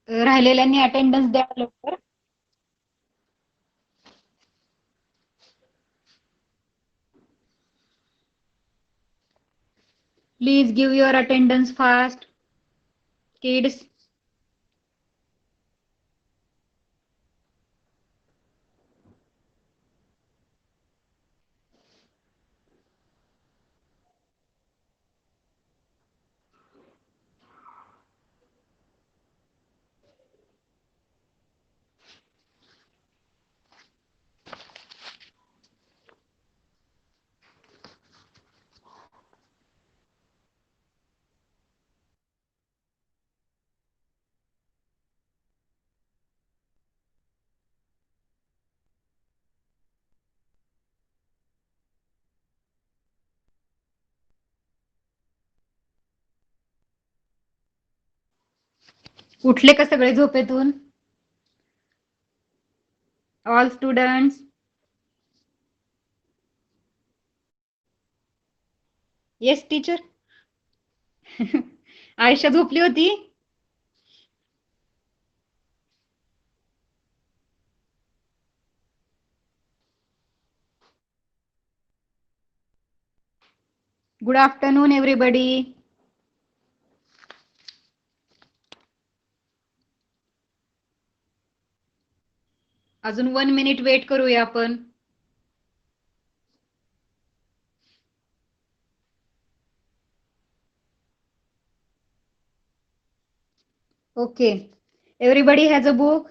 राहिलेल्यांनी attendance द्या लवकर. Please give your attendance fast, kids. उठले का सगळे झोपेतून? All students. Yes teacher. Ayesha झोपली होती. Good afternoon everybody. अजून 1 मिनिट वेट करूया आपण. Okay. Everybody has a book.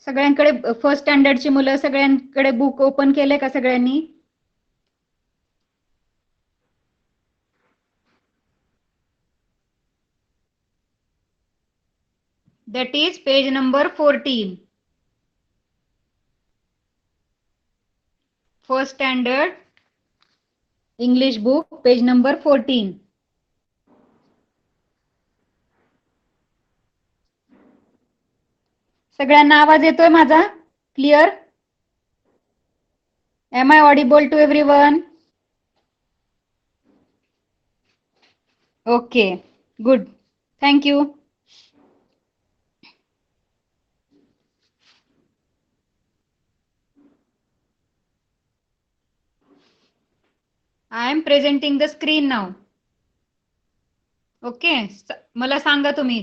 सगळ्यांकडे फर्स्ट स्टँडर्डची मुलं सगळ्यांकडे बुक ओपन केलंय का सगळ्यांनी? That is page number 14. First standard English book, page number 14. सगळ्यांना आवाज येतोय माझा? Clear? Am I audible to everyone? Okay, good. Thank you. I am presenting the screen now. Okay. मला सांगा तुम्ही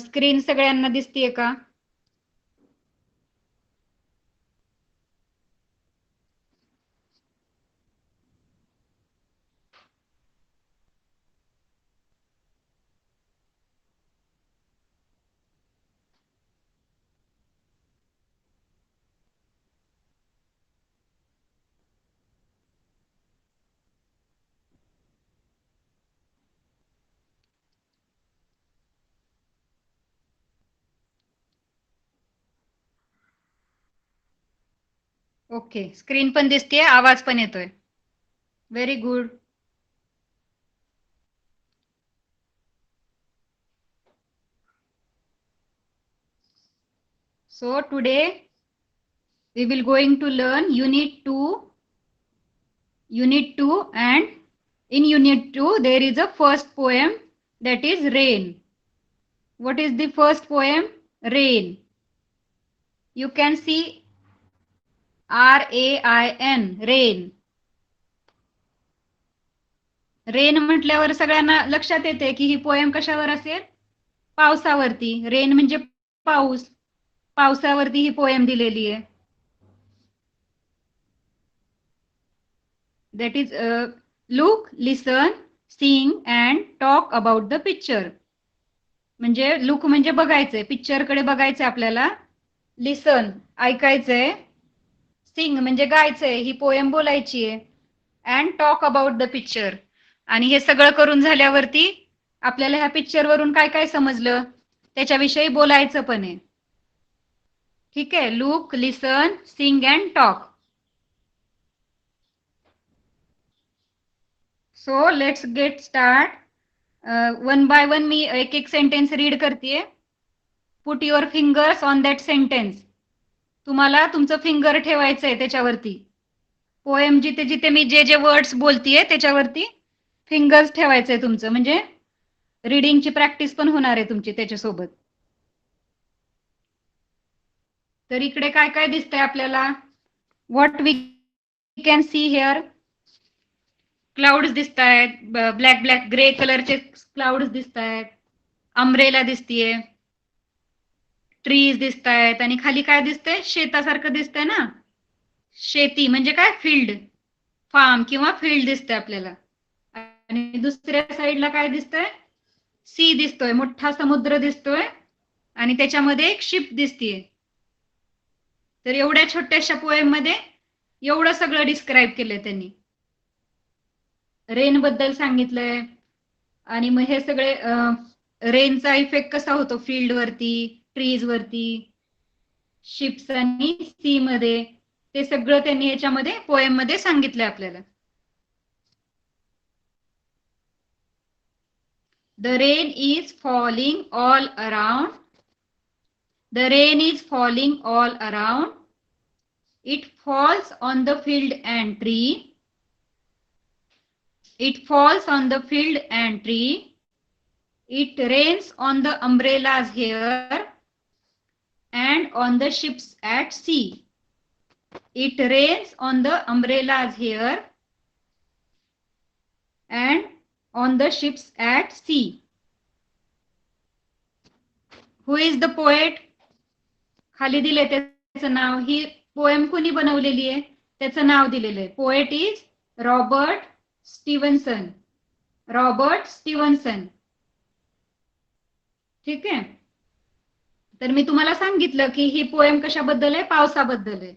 स्क्रीन सगळ्यांना दिसतीये का? ओके. स्क्रीन पण दिसतीये, आवाज पण येतोय. Very good. So today we will going to learn unit 2 and in unit 2 there is a first poem, that is Rain. What is the first poem? Rain. You can see RAIN, rain. Rain म्हटल्यावर सगळ्यांना लक्षात येते की ही poem कशावर असेल? पावसावरती. Rain म्हणजे पाऊस. पावसावरती ही poem दिलेली आहे. That is look, listen, sing and talk about the picture. म्हणजे लुक म्हणजे बघायचंय, पिक्चरकडे बघायचंय आपल्याला. लिसन ऐकायचंय. सिंग म्हणजे गायचंय, ही पोएम बोलायची आहे. And talk about the picture. आणि हे सगळं करून झाल्यावरती आपल्याला ह्या पिक्चर वरून काय काय समजलं त्याच्याविषयी बोलायचं पण आहे. ठीक आहे. Look, listen, sing and talk. So let's get start. One by one मी एक एक सेंटेन्स रीड करते. Put your fingers on that sentence. तुम्हाला तुमचं फिंगर ठेवायचंय त्याच्यावरती. पोएम जिथे जिथे मी जे जे वर्ड्स बोलतीये त्याच्यावरती फिंगर्स ठेवायचंय तुमचं, म्हणजे रीडिंगची प्रॅक्टिस पण होणार आहे तुमची त्याच्यासोबत. तर इकडे काय काय दिसतंय आपल्याला? What we can see here? Clouds दिसत आहेत, ब्लॅक ब्लॅक ग्रे कलरचे क्लाउड्स दिसत आहेत, अम्ब्रेला दिसतीये, ट्रीज दिसत आहेत, आणि खाली काय दिसतंय? शेतासारखं दिसतंय ना. शेती म्हणजे काय? फील्ड, फार्म किंवा फील्ड दिसतंय आपल्याला. आणि दुसऱ्या साईडला काय दिसतंय? सी दिसतोय, मोठा समुद्र दिसतोय, आणि त्याच्यामध्ये एक शिप दिसतीये. तर एवढ्या छोट्याशा पोएम मध्ये एवढं सगळं डिस्क्राईब केलंय त्यांनी. रेन बद्दल सांगितलंय, आणि मग हे सगळे रेनचा इफेक्ट कसा होतो फील्ड वरती, ट्रीज वरती, शिप्स आणि सी मध्ये, ते सगळं त्यांनी याच्यामध्ये पोएम मध्ये सांगितलंय आपल्याला. The rain is falling all around. The rain is falling all around. It falls on the field and tree. It falls on the field and tree. It rains on the umbrellas here and on the ships at sea. It rains on the umbrellas here and on the ships at sea. Who is the poet? खाली दिले त्याचं नाव. ही poem कोणी बनवलेली आहे त्याचं नाव दिलेलं आहे. Poet is Robert Stevenson. Robert Stevenson. ठीक आहे. तर मी तुम्हाला सांगितलं की ही पोएम कशाबद्दल आहे? पावसाबद्दल आहे.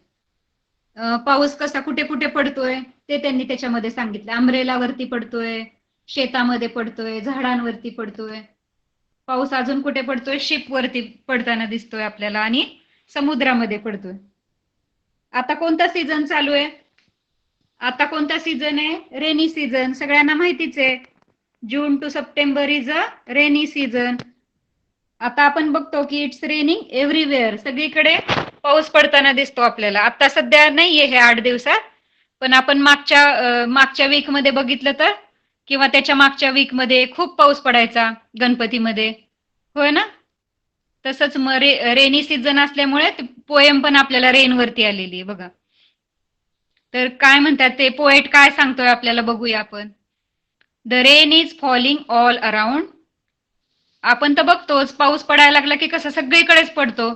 पाऊस कसा कुठे कुठे पडतोय ते त्यांनी त्याच्यामध्ये सांगितलं. अम्ब्रेलावरती पडतोय, शेतामध्ये पडतोय, झाडांवरती पडतोय. पाऊस अजून कुठे पडतोय? शिप वरती पडताना दिसतोय आपल्याला, आणि समुद्रामध्ये पडतोय. आता कोणता सीझन चालू आहे? आता कोणता सीझन आहे? Rainy season. सगळ्यांना माहितीच आहे. June to September is a rainy season. आता आपण बघतो की इट्स रेनिंग एव्हरीवेअर. सगळीकडे पाऊस पडताना दिसतो आपल्याला. आता सध्या नाहीये हे 8 दिवसात, पण आपण मागच्या वीक मध्ये बघितलं तर, किंवा त्याच्या मागच्या वीक मध्ये खूप पाऊस पडायचा गणपतीमध्ये, होय ना. तसंच मग रेनी सीझन असल्यामुळे पोएम पण आपल्याला रेन वरती आलेली आहे बघा. तर काय म्हणतात ते पोएट, काय सांगतोय आपल्याला बघूया आपण. The rain is falling all around. आपण तर बघतोच पाऊस पडायला लागला की कसं सगळीकडेच पडतो.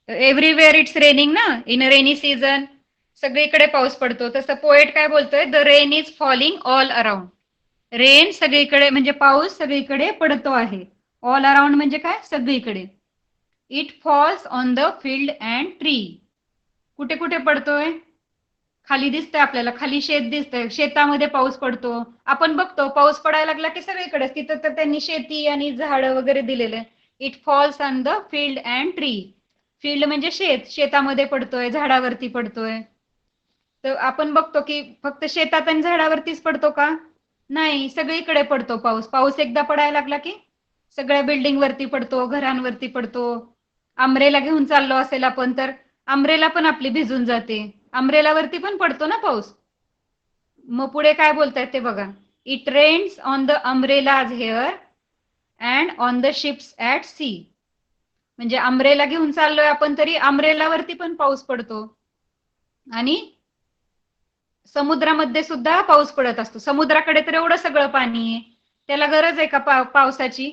एव्हरीवेअर इट्स रेनिंग ना, इन अ रेनी सीझन सगळीकडे पाऊस पडतो. तसं पोएट काय बोलतोय? The rain is falling all around. Rain सगळीकडे म्हणजे पाऊस सगळीकडे पडतो आहे. ऑल अराउंड म्हणजे काय? सगळीकडे. It falls on the field and tree. कुठे कुठे पडतोय? खाली दिसतंय आपल्याला, खाली शेत दिसतंय, शेतामध्ये पाऊस पडतो. आपण बघतो पाऊस पडायला लागला की सगळीकडे, तिथं तर त्यांनी शेती आणि झाडं वगैरे दिलेले. It falls on the field and tree. Field म्हणजे शेत, शेतामध्ये पडतोय, झाडावरती पडतोय. तर आपण बघतो की फक्त शेतात आणि झाडावरतीच पडतो का? नाही, सगळीकडे पडतो पाऊस. पाऊस एकदा पडायला लागला की सगळ्या बिल्डिंग वरती पडतो, घरांवरती पडतो. अम्ब्रेला घेऊन चाललो असेल आपण तर अम्ब्रेला पण आपली भिजून जाते. अम्ब्रेलावरती पण पडतो ना पाऊस. मग पुढे काय बोलतायत ते बघा. It rains on the umbrellas here and on the ships at sea. म्हणजे अम्ब्रेला घेऊन चाललोय आपण तरी अम्ब्रेलावरती पण पाऊस पडतो, आणि समुद्रामध्ये सुद्धा पाऊस पडत असतो. समुद्राकडे तर एवढं सगळं पाणी आहे, त्याला गरज आहे का पावसाची?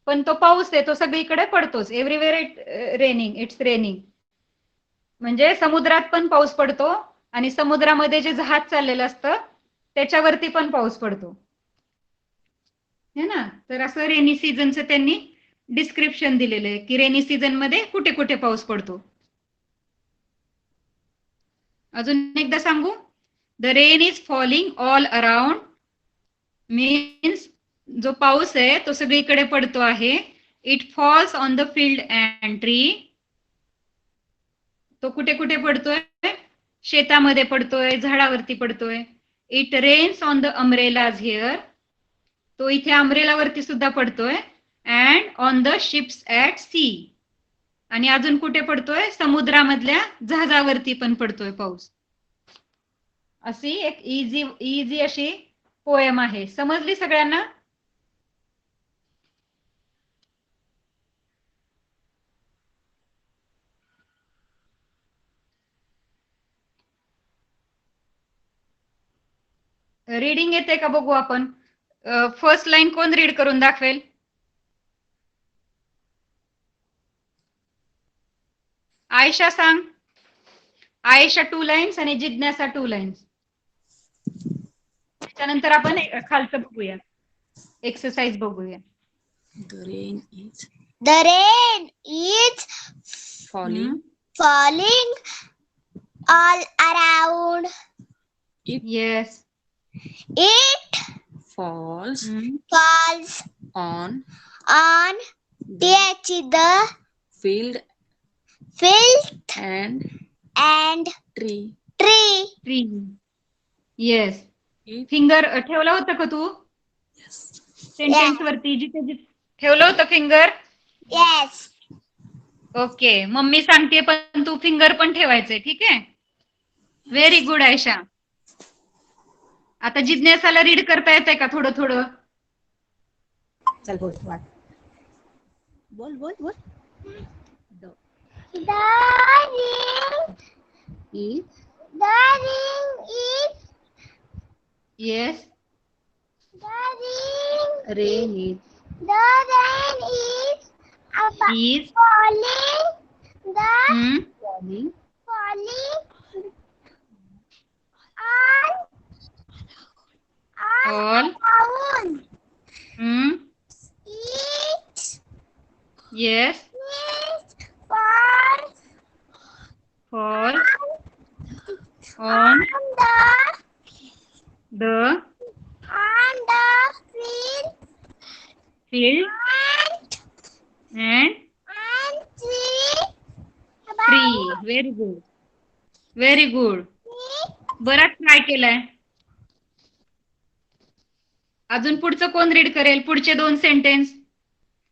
पण तो पाऊस आहे तो सगळीकडे पडतोच. Everywhere raining, it's raining. म्हणजे समुद्रात पण पाऊस पडतो, आणि समुद्रामध्ये जे जहाज चाललेलं असतं त्याच्यावरती पण पाऊस पडतो, है ना. तर असं रेनी सीझनचं त्यांनी डिस्क्रिप्शन दिलेलं आहे की रेनी सीझन मध्ये कुठे कुठे पाऊस पडतो. अजून एकदा सांगू. The rain is falling all around means जो पाऊस आहे तो सगळीकडे पडतो आहे. It falls on the field and tree. तो कुठे कुठे पडतोय? शेतामध्ये पडतोय, झाडावरती पडतोय. It rains on the umbrellas here. तो इथे अम्ब्रेलावरती सुद्धा पडतोय. And on the ships at sea. आणि अजून कुठे पडतोय? समुद्रामधल्या जहाजावरती पण पडतोय पाऊस. अशी एक इझी इझी अशी पोएम आहे. समजली सगळ्यांना? रीडिंग येते का बघू आपण. फर्स्ट लाईन कोण रीड करून दाखवेल? आयशा सांग. आयशा 2 लाईन्स आणि जिज्ञासा 2 लाईन्स. त्यानंतर आपण खालचं बघूया, एक्सरसाइज बघूया. The rain is हम्म. falling all around. Yes. It falls हम्म. on the field field and tree. Tree. Yes. Finger ठेवला होता का तू Yes. सेंटेन्स वरती? जिथे ठेवलं होतं फिंगर? Yes. ओके, मम्मी सांगते पण तू फिंगर पण ठेवायचंय. ठीक आहे, व्हेरी गुड आयशा. आता जिज्ञासाला रीड करता येतंय का थोडं थोडं? चल बोल बोल. The ring is yes. Rain is is. falling. falling Falling all. down. It yes. is fall fall on the field field and and tree. Tree. Very good, very good. बराच ट्राय केलाय. अजून पुढचं कोण रीड करेल? पुढचे 2 sentence.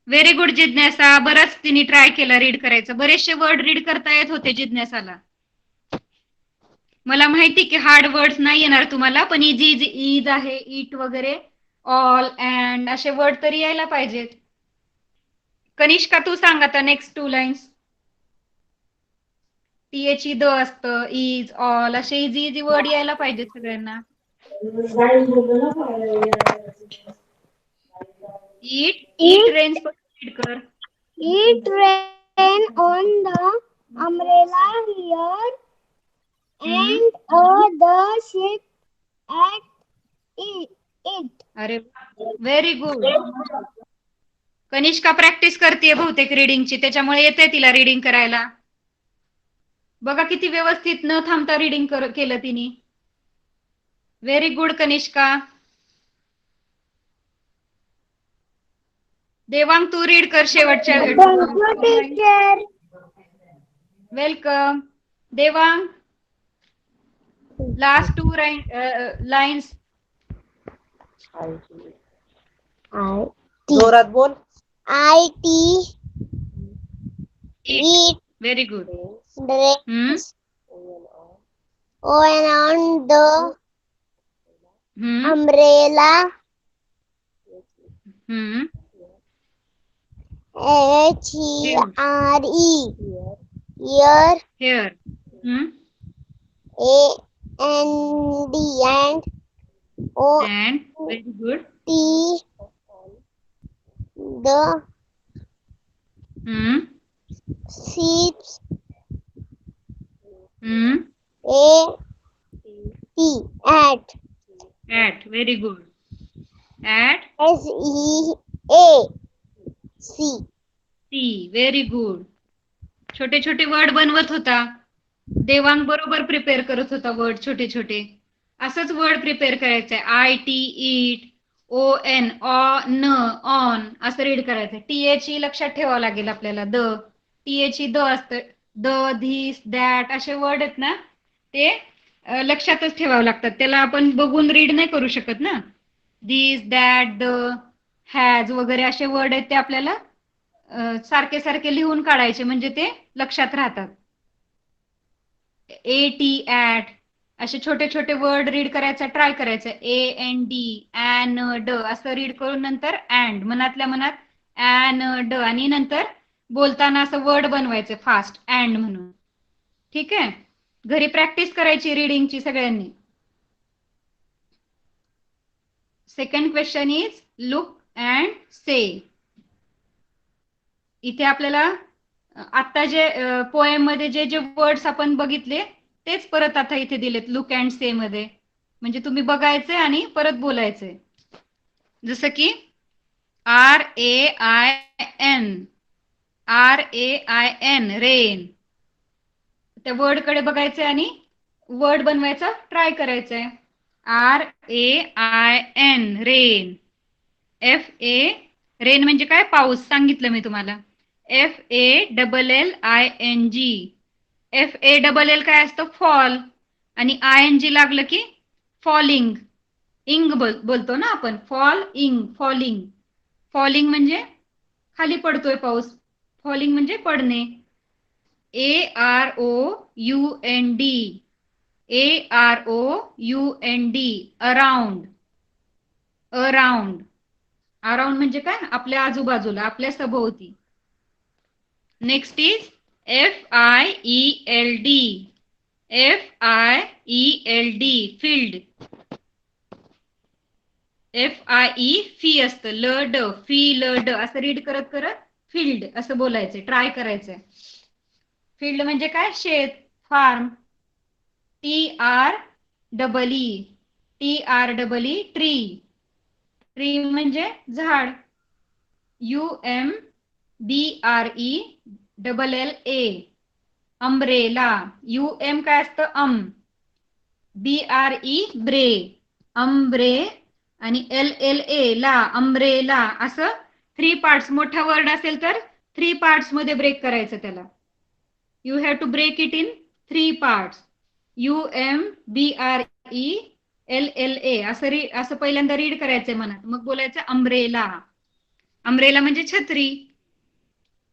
Very good जिज्ञासा, बराच तिने ट्राय केला रीड करायचं. बरेचसे वर्ड रीड करता येत होते जिज्ञासाला. मला माहिती की हार्ड वर्ड्स नाही येणार तुम्हाला, पण इज आहे, इट वगैरे, ऑल अँड असे वर्ड तरी यायला पाहिजेत. कनिष्का तू सांग आता नेक्स्ट 2 लाईन्स. टीएची द असतं, इज, ऑल असे इझी वर्ड यायला पाहिजेत सगळ्यांना. इट रेन्स रीड कर. It rain on the umbrella here and the ship at it. अरे व्हेरी गुड. कनिष्का प्रॅक्टिस करते बहुतेक रीडिंगची, त्याच्यामुळे येते तिला रीडिंग करायला. बघा किती व्यवस्थित न थांबता रीडिंग केलं तिने. Very good Kanishka. देवांग तू रीड कर शेवटच्या. Teacher. Welcome Devang. Last 2 lines. जोरात बोल. It very good. rains on the umbrella here here. and o and very good. the ships at at. Very good. At SEAC. Sea. Very good. छोटे छोटे word बनवत होता देवांग, बरोबर prepare करत होता word छोटे छोटे. असंच वर्ड प्रिपेअर करायचंय. IT, इट, ON, ऑन असं रीड करायचंय. टीएची लक्षात ठेवावं लागेल आपल्याला. द टीएची द असतं. द, धिस, दॅट असे वर्ड आहेत ना, ते लक्षातच ठेवावं लागतात. त्याला आपण बघून रीड नाही करू शकत ना. धिस, दॅट, द, हॅज वगैरे असे वर्ड आहेत, ते आपल्याला सारखे सारखे लिहून काढायचे, म्हणजे ते लक्षात राहतात. AT, ॲट असे छोटे छोटे वर्ड रीड करायचा ट्राय करायचं. AND, ड असं रीड करून नंतर अँड, मनातल्या मनात ड, आणि नंतर बोलताना असं वर्ड बनवायचं फास्ट अँड म्हणून. ठीक आहे, घरी प्रॅक्टिस करायची रीडिंगची सगळ्यांनी. Second question is look and से. इथे आपल्याला आता जे पोएम मध्ये जे जे वर्ड्स आपण बघितले तेच परत आता इथे दिलेत लुक अँड से मध्ये. म्हणजे तुम्ही बघायचे आणि परत बोलायचे. जसं की RAIN, RAIN, रेन. त्या वर्ड कडे बघायचे आणि वर्ड बनवायचा ट्राय करायचंय. RAIN, rain. FA, रेन म्हणजे काय? पाऊस. सांगितलं मी तुम्हाला. FALLING, FALL काय असतं? फॉल. आणि ING लागलं की फॉलिंग. इंग बोलतो ना आपण. फॉलिंग. फॉलिंग म्हणजे खाली पडतोय पाऊस. फॉलिंग म्हणजे पडणे. AROUND, AROUND, around. अराउंड म्हणजे काय? आपल्या आजूबाजूला, आपल्या सभोवती. Next is FIELD, FIELD, field. FIE, fee असतं. लड, फील्ड असं रीड करत करत फील्ड असं बोलायचं. ट्राय करायचंय. फील्ड म्हणजे काय? शेत, फार्म. TREE, tree. ट्री म्हणजे झाड. UMBRELLA, umbrella. UM काय असतं? BRE, ब्रे. अम्ब्रे. आणि LLA, ला, अम्ब्रेला. असं 3 पार्ट्स. मोठा वर्ड असेल तर 3 पार्ट्स मध्ये ब्रेक करायचं त्याला. You have to break it in 3 parts. UMBRELLA असं पहिल्यांदा रीड करायचंय मनात. मग बोलायचं अम्ब्रेला. अम्ब्रेला म्हणजे छत्री.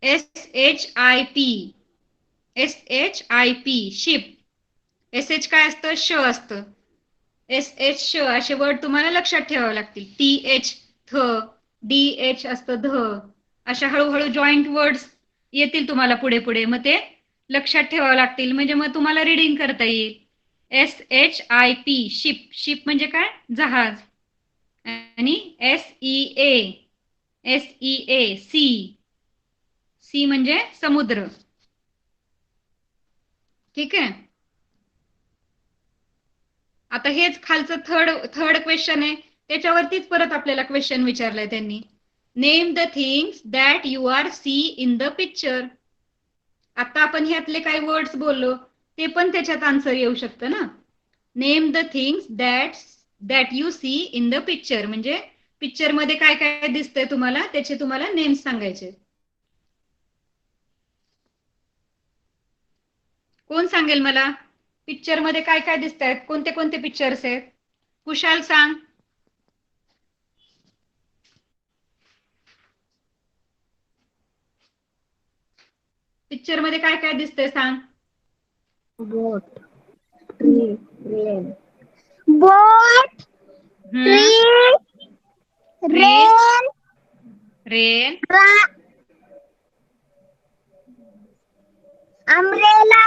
SHIP, ship. SH काय असतं? श असतं. SH, श. असे वर्ड तुम्हाला लक्षात ठेवावे लागतील. TH, थ. DH असतं, ध. अशा हळूहळू जॉईंट वर्ड्स येतील तुम्हाला पुढे पुढे. मग ते लक्षात ठेवावे लागतील. म्हणजे मग तुम्हाला रीडिंग करता येईल. SHIP, ship. शिप म्हणजे काय? जहाज. आणि SEA, सी म्हणजे समुद्र. ठीक आहे. आता हेच खालचं थर्ड क्वेश्चन आहे. त्याच्यावरतीच परत आपल्याला क्वेश्चन विचारलाय त्यांनी. Name the things that you are see in the picture. आता आपण ह्यातले काही वर्ड्स बोललो ते पण त्याच्यात आन्सर येऊ शकतं ना. Name the things that you see in the picture म्हणजे पिक्चर मध्ये काय काय दिसतंय तुम्हाला त्याचे तुम्हाला नेम्स सांगायचे. कोण सांगेल मला? पिक्चर मध्ये काय काय दिसत आहेत? कोणते कोणते पिक्चर्स आहेत? कुशाल सांग. पिक्चर मध्ये काय काय दिसतंय सांग. Boat, tree, rain. boat, tree, rain, rain. umbrella,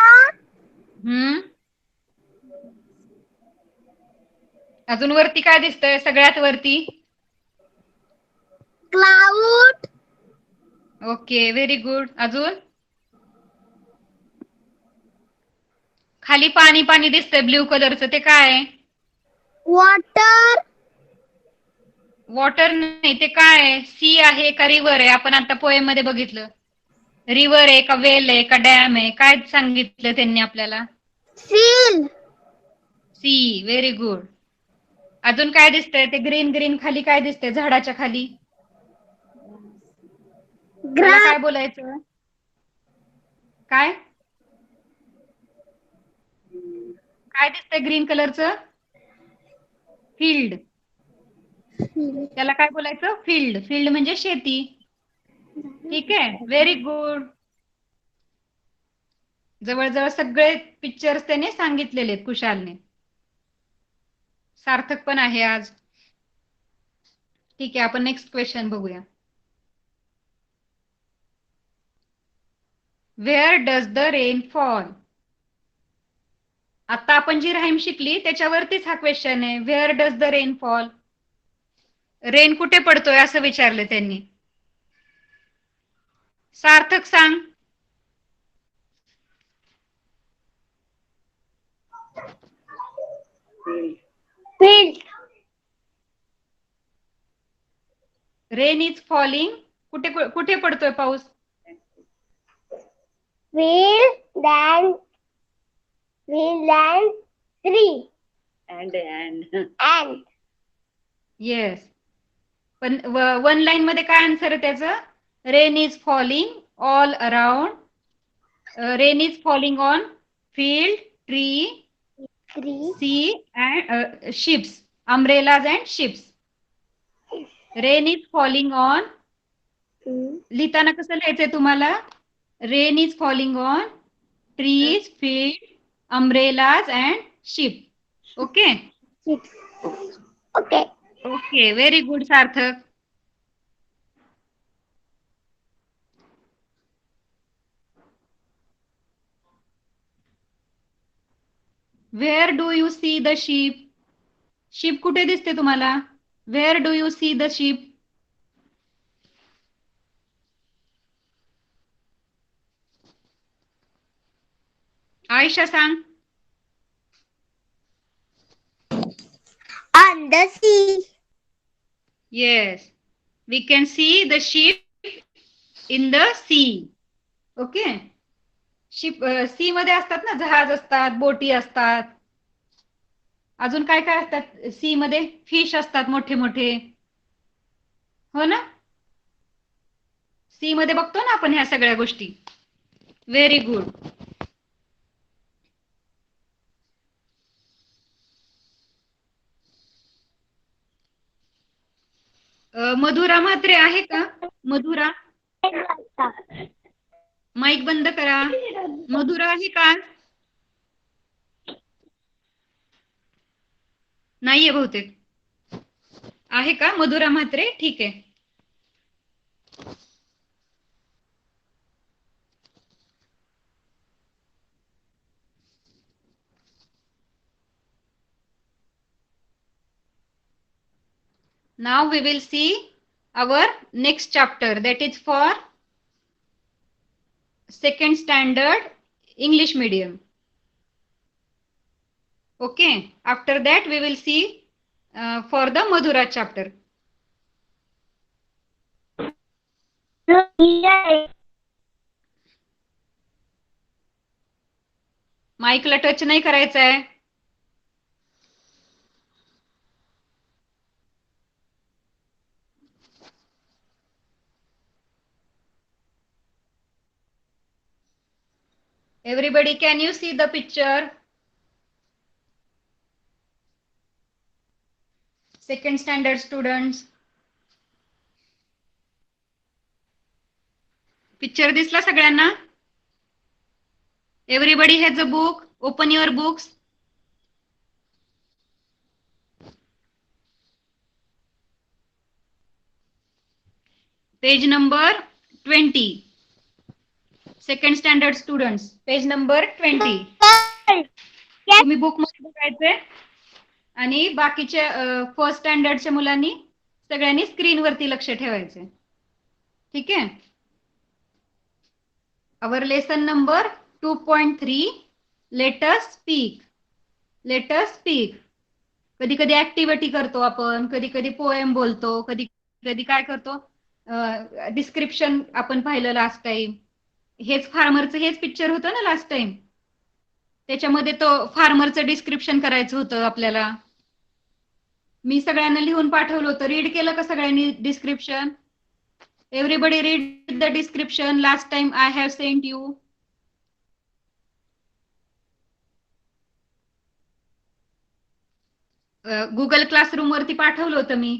अजून वरती काय दिसतंय? सगळ्यात वरती cloud, ओके, व्हेरी गुड. अजून खाली पाणी पाणी दिसतंय ब्ल्यू कलरचं, ते काय आहे? water, वॉटर नाही, ते काय आहे? सी आहे का रिव्हर आहे? आपण आता पोएम मध्ये बघितलं. रिव्हर आहे का वेल आहे का डॅम आहे? काय सांगितलं त्यांनी आपल्याला? seal, sea, very good. अजून काय दिसतंय? ते ग्रीन ग्रीन खाली काय दिसतंय झाडाच्या खाली? त्याला grass, काय बोलायचं? काय काय दिसतंय ग्रीन कलरचं? फील्ड. त्याला काय बोलायचं? फील्ड. फील्ड म्हणजे शेती. ठीक आहे, व्हेरी गुड. जवळजवळ सगळे पिक्चर्स त्याने सांगितलेले आहेत कुशालने. सार्थक पण आहे आज. ठीक आहे, आपण नेक्स्ट क्वेश्चन बघूया. Where does the rain fall. आता आपण जी राईम शिकली त्याच्यावरतीच हा क्वेश्चन आहे. Where does the rain fall. Rain कुठे पडतोय असं विचारलं त्यांनी. सार्थक सांग. Field. Rain is falling. कुठे कुठे पडतोय पाऊस? Field and tree. And. Yes. पण वन लाईन मध्ये काय आन्सर आहे त्याचं? Rain is falling all around. Rain is falling on field, tree, Tree. sea and ships. Umbrellas and ships. Rain is falling on. लिहिताना कसं लिहायचंय तुम्हाला? Rain is falling on trees, field, umbrellas and ship. Okay Okay. Okay, very good Sarthak. Where do you see the ship? Ship कुठे दिसते तुम्हाला? Where do you see the ship? Ayesha सांग. On the sea. Yes, we can see the ship in the sea. Okay, ship sea मध्ये असतात ना, जहाज असतात, बोटी असतात, अजून काय काय असतात सी मध्ये? फिश असतात मोठे मोठे, हो ना? सी मध्ये बघतो ना आपण ह्या सगळ्या गोष्टी. Very good. मधुरा म्हात्रे आहे का? मधुरा, माईक बंद करा. मधुरा आहे का? नाहीये बहुतेक. आहे का मधुरा म्हात्रे? ठीक आहे. Now we will see our next chapter, that is for second standard English medium. Okay, after that we will see for the Madhura chapter. माईकला टच नाही करायचं आहे. Everybody, can you see the picture? Second standard students. Picture दिसला सगळ्यांना? Everybody has a book. Open your books. Page number 20. Second standard students. Page number 20. तुम्ही book मध्ये बघायचंय आणि बाकीच्या फर्स्ट स्टँडर्डच्या मुलांनी सगळ्यांनी स्क्रीनवरती लक्ष ठेवायचंय. ठीक आहे. Our lesson number 2.3. Let us speak. Let us speak. कधी कधी ऍक्टिव्हिटी करतो आपण, कधी कधी पोएम बोलतो, कधी कधी काय करतो, डिस्क्रिप्शन आपण पाहिलं लास्ट टाइम. हेच फार्मरचं हेच पिक्चर होतं ना लास्ट टाइम. त्याच्यामध्ये तो फार्मरचं डिस्क्रिप्शन करायचं होतं आपल्याला. मी सगळ्यांना लिहून पाठवलं होतं. रीड केलं का सगळ्यांनी description? Everybody read the description last time I have sent you. Google classroom वरती पाठवलं होतं मी.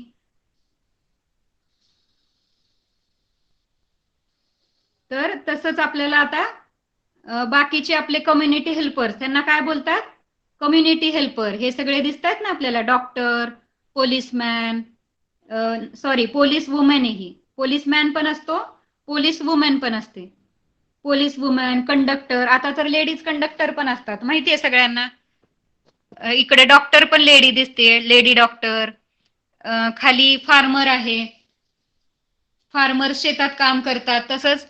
तर तसंच आपल्याला आता बाकीचे आपले कम्युनिटी हेल्पर्स, त्यांना काय बोलतात? Community helper. हे सगळे दिसतात ना आपल्याला, doctor, policeman, sorry police women. ही पोलिसमॅन पण असतो, पोलीस वुमेन पण असते. पोलीस वुमेन, कंडक्टर, आता तर लेडीज कंडक्टर पण असतात, माहितीये सगळ्यांना. इकडे डॉक्टर पण लेडी दिसते, लेडी डॉक्टर. खाली फार्मर आहे, फार्मर शेतात काम करतात. तसंच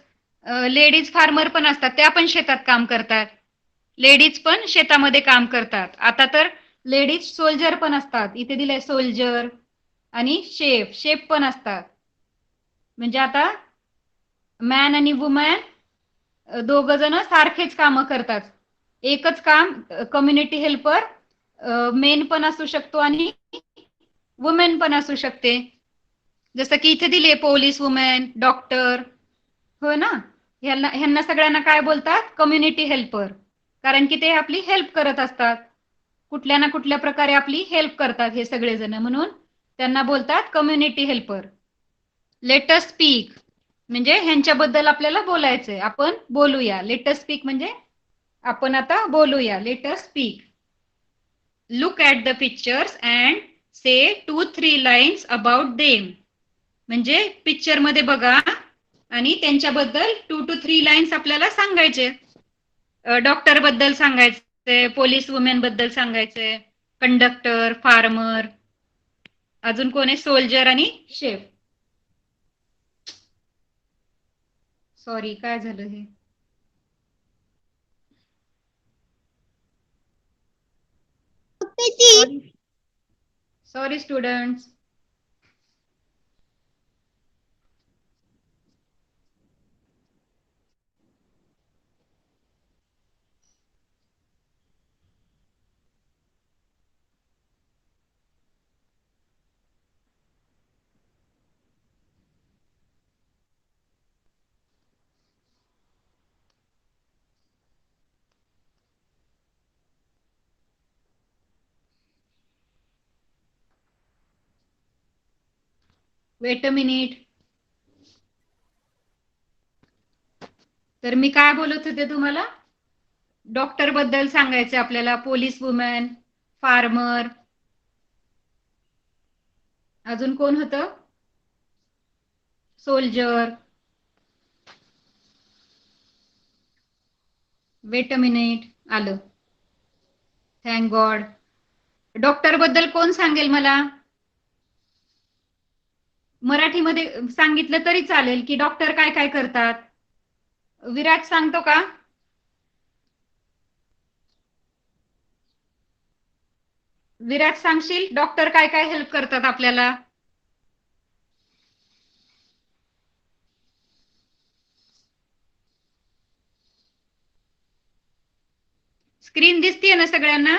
लेडीज फार्मर पण असतात, त्या पण शेतात काम करतात. लेडीज पण शेतामध्ये काम करतात. आता तर लेडीज सोल्जर पण असतात. इथे दिलंय सोल्जर आणि शेफ पण असतात. म्हणजे आता मॅन आणि वुमॅन दोघं जण सारखेच काम करतात. एकच काम कम्युनिटी हेल्पर मेन पण असू शकतो आणि वुमेन पण असू शकते. जसं की इथे दिले पोलीस वुमेन, डॉक्टर, हो ना. ह्यांना सगळ्यांना काय बोलतात? Community helper. कारण की ते आपली हेल्प करत असतात. कुठल्या ना कुठल्या प्रकारे आपली हेल्प करतात हे सगळेजण, म्हणून त्यांना बोलतात community helper. Late us speak म्हणजे ह्यांच्याबद्दल आपल्याला बोलायचंय, आपण बोलूया. लेट अस स्पीक म्हणजे आपण आता बोलूया. Late us speak. Look at the pictures and say 2-3 lines about them. म्हणजे पिक्चर मध्ये बघा आणि त्यांच्याबद्दल 2 to 3 लाईन्स आपल्याला सांगायचे. डॉक्टर बद्दल सांगायचे, पोलीस वुमेन बद्दल सांगायचे, कंडक्टर, फार्मर, अजून कोण आहे? सोल्जर आणि शेफ. सॉरी, काय झालं हे? Sorry students. Weight a minute. तर मी काय बोलत होते तुम्हाला? डॉक्टर बद्दल सांगायचे आपल्याला, पोलीस वुमन, फार्मर, अजून कोण होतं? सोल्जर. वेट अ मिनिट, आलं. Thank God. डॉक्टर बद्दल कोण सांगेल मला? मराठीमध्ये सांगितलं तरी चालेल की डॉक्टर काय काय करतात. विराज सांगतो का? विराज सांगशील डॉक्टर काय काय हेल्प करतात आपल्याला? स्क्रीन दिसतीये ना सगळ्यांना?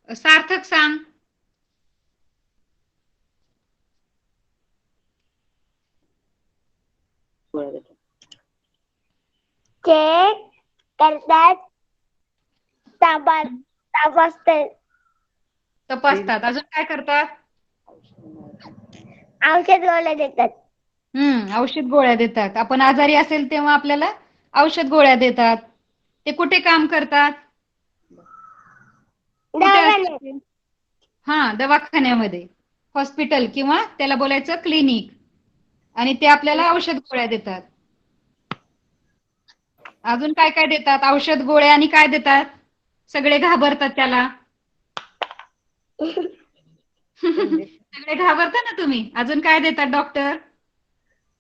सार्थक सांग. चेक करतात, तपासतात, तपासतात. अजून काय करतात? औषध गोळ्या देतात. औषध गोळ्या देतात. आपण आजारी असेल तेव्हा आपल्याला औषध गोळ्या देतात. ते कुठे काम करतात? कुठे असतात दवाखान्यात. ते? हा, दवाखान्यामध्ये, हॉस्पिटल किंवा त्याला बोलायचं क्लिनिक. आणि ते आपल्याला औषध गोळ्या देतात. अजून काय काय देतात? औषध गोळ्या आणि काय देतात? सगळे घाबरतात त्याला. सगळे घाबरता ना तुम्ही. अजून काय देतात डॉक्टर?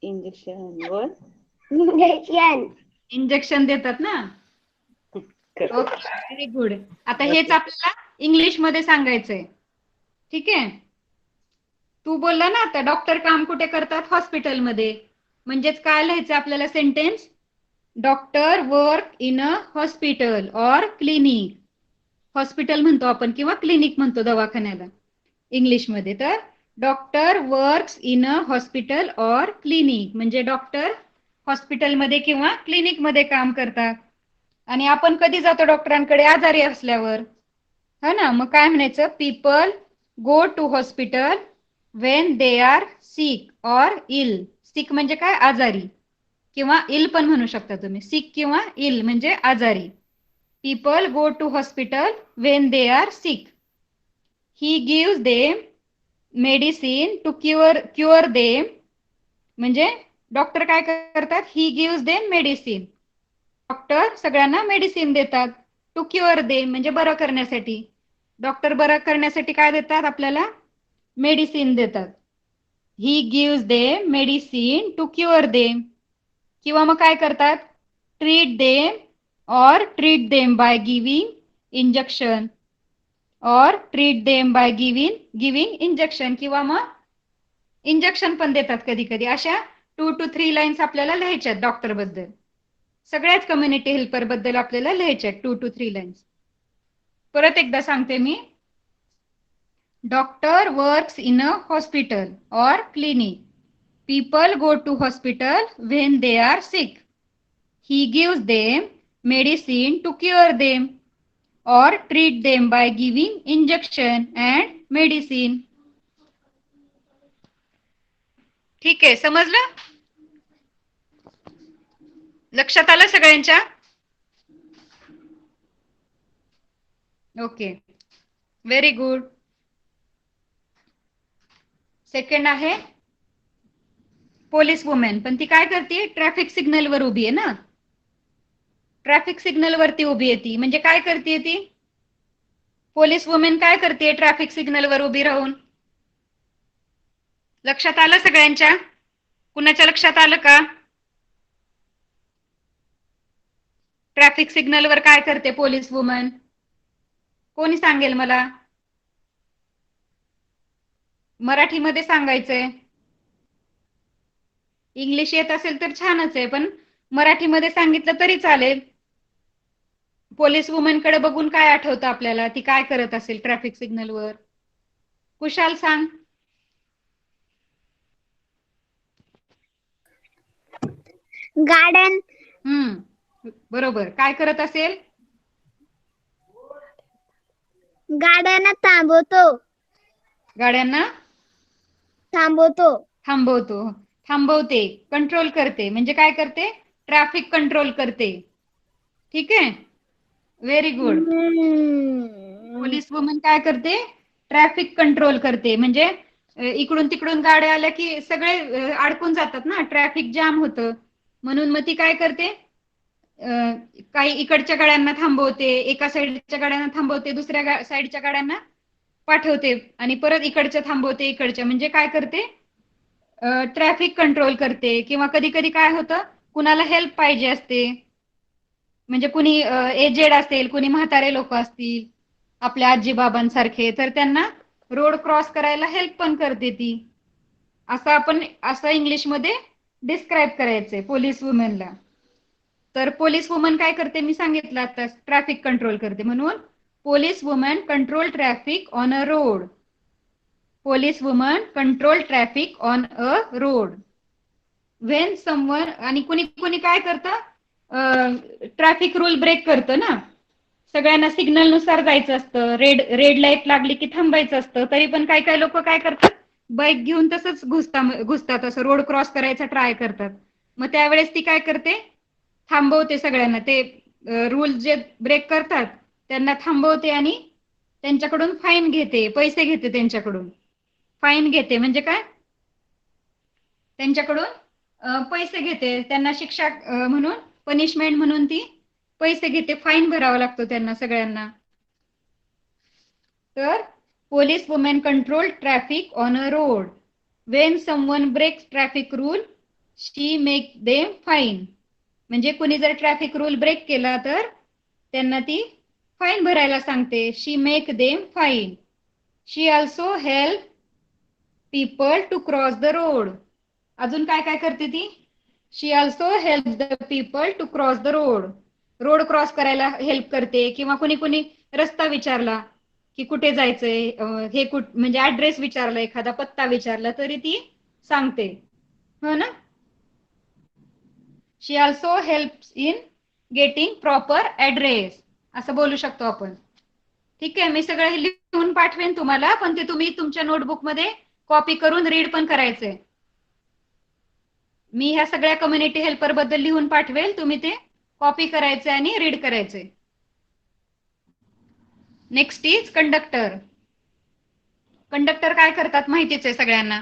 इंजेक्शन इंजेक्शन देतात ना. Okay, very good. आता हेच आपल्याला इंग्लिश मध्ये सांगायचंय. ठीक आहे. तू बोलला ना आता डॉक्टर काम कुठे करतात? हॉस्पिटलमध्ये. म्हणजेच काय लिहायचं आपल्याला sentence? Doctor work in a hospital or clinic. Hospital म्हणतो आपण किंवा क्लिनिक म्हणतो दवाखान्याला इंग्लिशमध्ये. तर doctor works in a hospital or clinic म्हणजे डॉक्टर हॉस्पिटलमध्ये किंवा क्लिनिकमध्ये काम करतात. आणि आपण कधी जातो डॉक्टरांकडे? आजारी असल्यावर, हा ना. मग काय म्हणायचं? People go to hospital when they are sick or ill. Sick म्हणजे काय? आजारी, किंवा इल पण म्हणू शकता तुम्ही. सिक किंवा इल म्हणजे आजारी. People go to hospital when they are sick. He gives them medicine to cure them. म्हणजे डॉक्टर काय करतात? He gives them medicine. Doctor सगळ्यांना मेडिसिन देतात. टू क्युअर देम म्हणजे बरं करण्यासाठी. डॉक्टर बरं करण्यासाठी काय देतात आपल्याला? मेडिसिन देतात. ही gives them medicine to cure them. किंवा मग काय करतात? Treat them or treat them by giving injection or treat them by giving injection. किंवा मग इंजेक्शन पण देतात कधी कधी. अशा 2 to 3 लाईन्स आपल्याला लिहायच्या डॉक्टर बद्दल. सगळ्याच कम्युनिटी हेल्पर बद्दल आपल्याला लिहायच्या 2 to 3 लाईन्स. परत एकदा सांगते मी. Doctor works in a hospital or clinic. People go to hospital when they are sick. He gives them medicine to cure them or treat them by giving injection and medicine. ठीक आहे, समजलं? लक्षात आलं सगळ्यांच्या? Okay, very good. सेकंड आहे police women. पण ती काय करते? ट्रॅफिक सिग्नल वर उभी आहे ना. ट्रॅफिक सिग्नल वरती उभी आहे ती. म्हणजे काय करते ती? पोलीस वुमेन काय करते ट्रॅफिक सिग्नल वर उभी राहून? लक्षात आलं सगळ्यांच्या? कुणाच्या लक्षात आलं का? ट्रॅफिक सिग्नल वर काय करते पोलीस वुमन? कोणी सांगेल मला? मराठीमध्ये सांगायचंय. इंग्लिश येत असेल तर छानच आहे, पण मराठीमध्ये सांगितलं तरी चालेल. पोलीस वुमन कडे बघून काय आठवतं आपल्याला? ती काय करत असेल ट्रॅफिक सिग्नल वर? कुशाल सांग. गार्डन. बरोबर. काय करत असेल? गाड्यांना थांबवतो. गाड्यांना थांबवतो. थांबवतो. थांबवते. कंट्रोल करते. म्हणजे काय करते? ट्रॅफिक कंट्रोल करते. ठीक आहे, व्हेरी गुड. पोलीस वुमन काय करते? ट्रॅफिक कंट्रोल करते. म्हणजे इकडून तिकडून गाड्या आल्या की सगळे अडकून जातात ना, ट्रॅफिक जाम होतं. म्हणून मग ती काय करते? काही इकडच्या गाड्यांना थांबवते, एका साईडच्या गाड्यांना थांबवते, दुसऱ्या साईडच्या गाड्यांना पाठवते आणि परत इकडच्या थांबवते, इकडच्या. म्हणजे काय करते? ट्रॅफिक कंट्रोल करते. किंवा कधी कधी काय होतं, कुणाला हेल्प पाहिजे असते. म्हणजे कुणी एजेड असेल, कुणी म्हातारे लोक असतील आपल्या आजी बाबांसारखे, तर त्यांना रोड क्रॉस करायला हेल्प पण करते ती. असं आपण असं इंग्लिशमध्ये डिस्क्राईब करायचंय पोलीस वुमेनला. तर पोलीस वुमन काय करते? मी सांगितलं आता, ट्रॅफिक कंट्रोल करते. म्हणून police woman control traffic on a road. Police woman control traffic on a road. When someone. आणि कुणी कुणी काय करतं? ट्रॅफिक रूल ब्रेक करतं ना. सगळ्यांना सिग्नल नुसार जायचं असतं. रेड लाईट लागली की थांबायचं असतं. तरी पण काय काय लोक काय करतात? बाईक घेऊन तसंच घुसतात, असं रोड क्रॉस करायचा ट्राय करतात. मग त्यावेळेस ती काय करते? थांबवते सगळ्यांना. ते रूल जे ब्रेक करतात त्यांना थांबवते आणि त्यांच्याकडून फाईन घेते, पैसे घेते त्यांच्याकडून. फाईन घेते म्हणजे काय? त्यांच्याकडून पैसे घेते. त्यांना शिक्षा म्हणून, पनिशमेंट म्हणून ती पैसे घेते. फाईन भरावा लागतो त्यांना सगळ्यांना. तर police women control traffic on a road. When someone breaks traffic rule she make them fine. म्हणजे कुणी जर ट्रॅफिक रूल ब्रेक केला तर त्यांना ती फाईन भरायला सांगते. She make them fine. She also help people to cross the road. अजून काय काय करते ती? She also help the people to cross the road. Road cross करायला हेल्प करते. किंवा कुणी कुणी रस्ता विचारला की कुठे जायचंय, हे म्हणजे ऍड्रेस विचारला, एखादा पत्ता विचारला तरी ती सांगते. हो ना. She also helps in getting proper address, असं बोलू शकतो आपण. ठीक आहे, मी सगळं हे लिहून पाठवेन तुम्हाला, पण ते तुम्ही तुमच्या नोटबुक मध्ये कॉपी करून रीड पण करायचंय. मी ह्या सगळ्या कम्युनिटी हेल्पर बद्दल लिहून पाठवेल, तुम्ही ते कॉपी करायचे आणि रीड करायचे. Next is conductor. कंडक्टर काय करतात माहितीच आहे सगळ्यांना.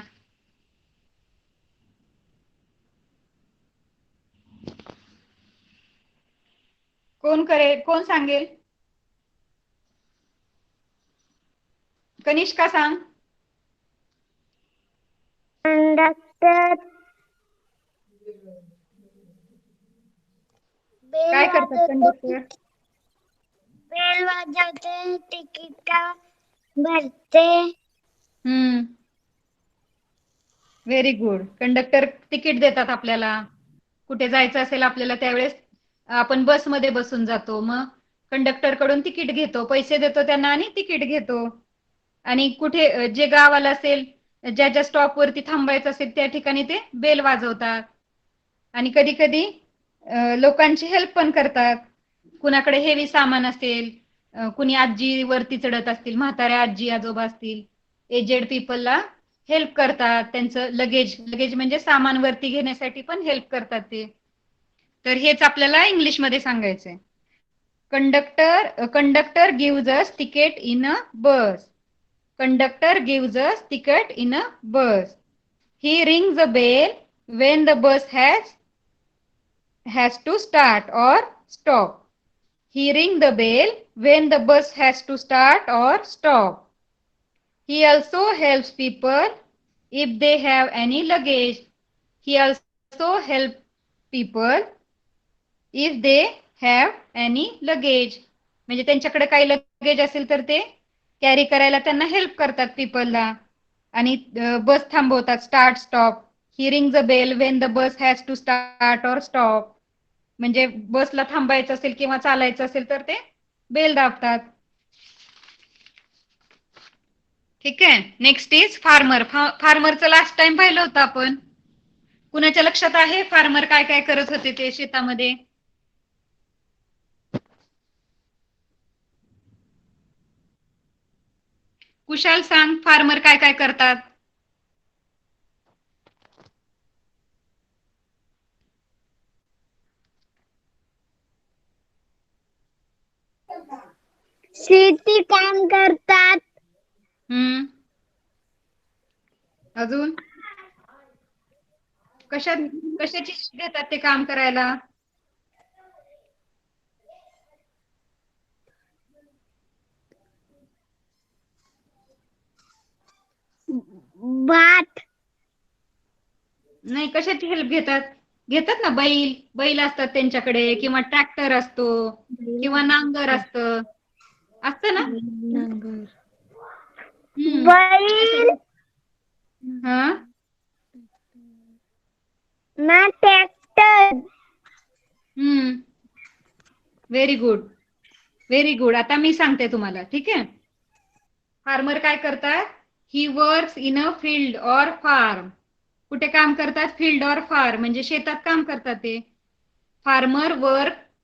कोण सांगेल? कनिष्का सांग. कंडक्टर काय करतात कंडक्टर? बेल वाजवते, तिकीट भरते. Very good. कंडक्टर तिकीट देतात आपल्याला. कुठे जायचं असेल आपल्याला त्यावेळेस आपण बसमध्ये बसून जातो, मग कंडक्टर कडून तिकीट घेतो, पैसे देतो त्यांना आणि तिकीट घेतो. आणि कुठे जे गावाला असेल, ज्या ज्या स्टॉप वरती थांबायचं असेल त्या ठिकाणी ते बेल वाजवतात. आणि कधी कधी लोकांची हेल्प पण करतात. कुणाकडे हेवी सामान असेल, कुणी आजी वरती चढत असतील, म्हाताऱ्या आजी आजोबा असतील, एजेड पीपलला हेल्प करतात. त्यांचं लगेज म्हणजे सामान वरती घेण्यासाठी पण हेल्प करतात ते. तर हेच आपल्याला इंग्लिश मध्ये सांगायचंय. Conductor gives us ticket in a bus. Conductor gives us ticket in a bus. He rings a bell when the bus has to start or stop. He rings the bell when the bus has to start or stop. He also helps people if they have any luggage. He also helps people if they have any luggage. म्हणजे त्यांच्याकडे काही luggage असेल तर ते carry करायला त्यांना help करतात पीपलला. आणि बस थांबवतात, start stop. He rings a bell when the bus has to start or stop. म्हणजे बसला थांबायचं असेल किंवा चालायचं असेल तर ते बेल दाबतात. ठीक आहे. Next is farmer. फार्मरचं लास्ट टाइम पाहिलं होतं आपण. कुणाच्या लक्षात आहे फार्मर काय काय करत होते ते शेतामध्ये? कुशाल सांग, फार्मर काय काय करतात? शेती काम करतात. अजून कशाची घेतात ते काम करायला? भात नाही, कशाची हेल्प घेतात ना. बैल असतात त्यांच्याकडे, किंवा ट्रॅक्टर असतो, किंवा नांगर असतं ना. बैल हा, ना ट्रॅक्टर. Very good. आता मी सांगते तुम्हाला, ठीक आहे. फार्मर काय करतात? He works in a field or farm. कुठे काम करतात? फील्ड ऑर फार्म म्हणजे शेतात काम करतात ते. Farmer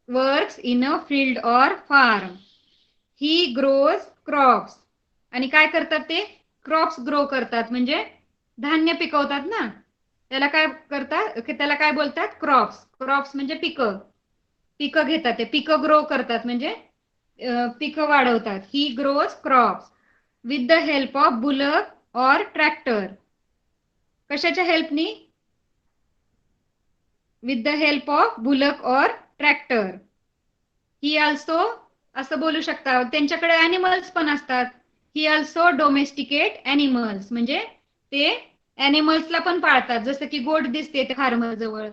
works in a field or farm. He grows crops. आणि काय करतात ते? क्रॉप्स ग्रो करतात, म्हणजे धान्य पिकवतात ना. त्याला काय करतात? त्याला काय बोलतात? क्रॉप्स म्हणजे पिकं घेतात ते. पिकं ग्रो करतात म्हणजे पिकं वाढवतात. He grows crops with the help of bullock or tractor. कशाच्या हेल्पनी? With the help of bullock or tractor. He also असं बोलू शकता. त्यांच्याकडे ॲनिमल्स पण असतात. ही ऑल्सो डोमेस्टिकेट ॲनिमल्स म्हणजे ते ॲनिमल्सला पण पाळतात. जसं की गोट दिसते ते फार्मर जवळ.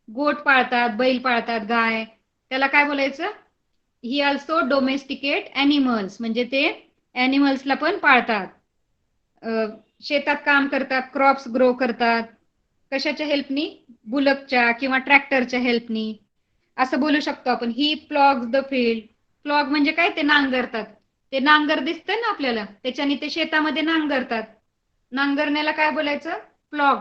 गोट पाळतात, बैल पाळतात, गाय. त्याला काय बोलायचं? ही ऑल्सो डोमेस्टिकेट ॲनिमल्स म्हणजे ते ॲनिमल्सला पण पाळतात. शेतात काम करतात, क्रॉप्स ग्रो करतात. कशाच्या हेल्पनी? बुलकच्या किंवा ट्रॅक्टरच्या हेल्पनी. असं बोलू शकतो आपण. ही प्लॉग्स द फील्ड. प्लॉग म्हणजे काय? ते नांगरतात. ते नांगर दिसतंय ना आपल्याला, त्याच्याने ते शेतामध्ये नांगरतात. नांगरण्याला काय बोलायचं? Plough.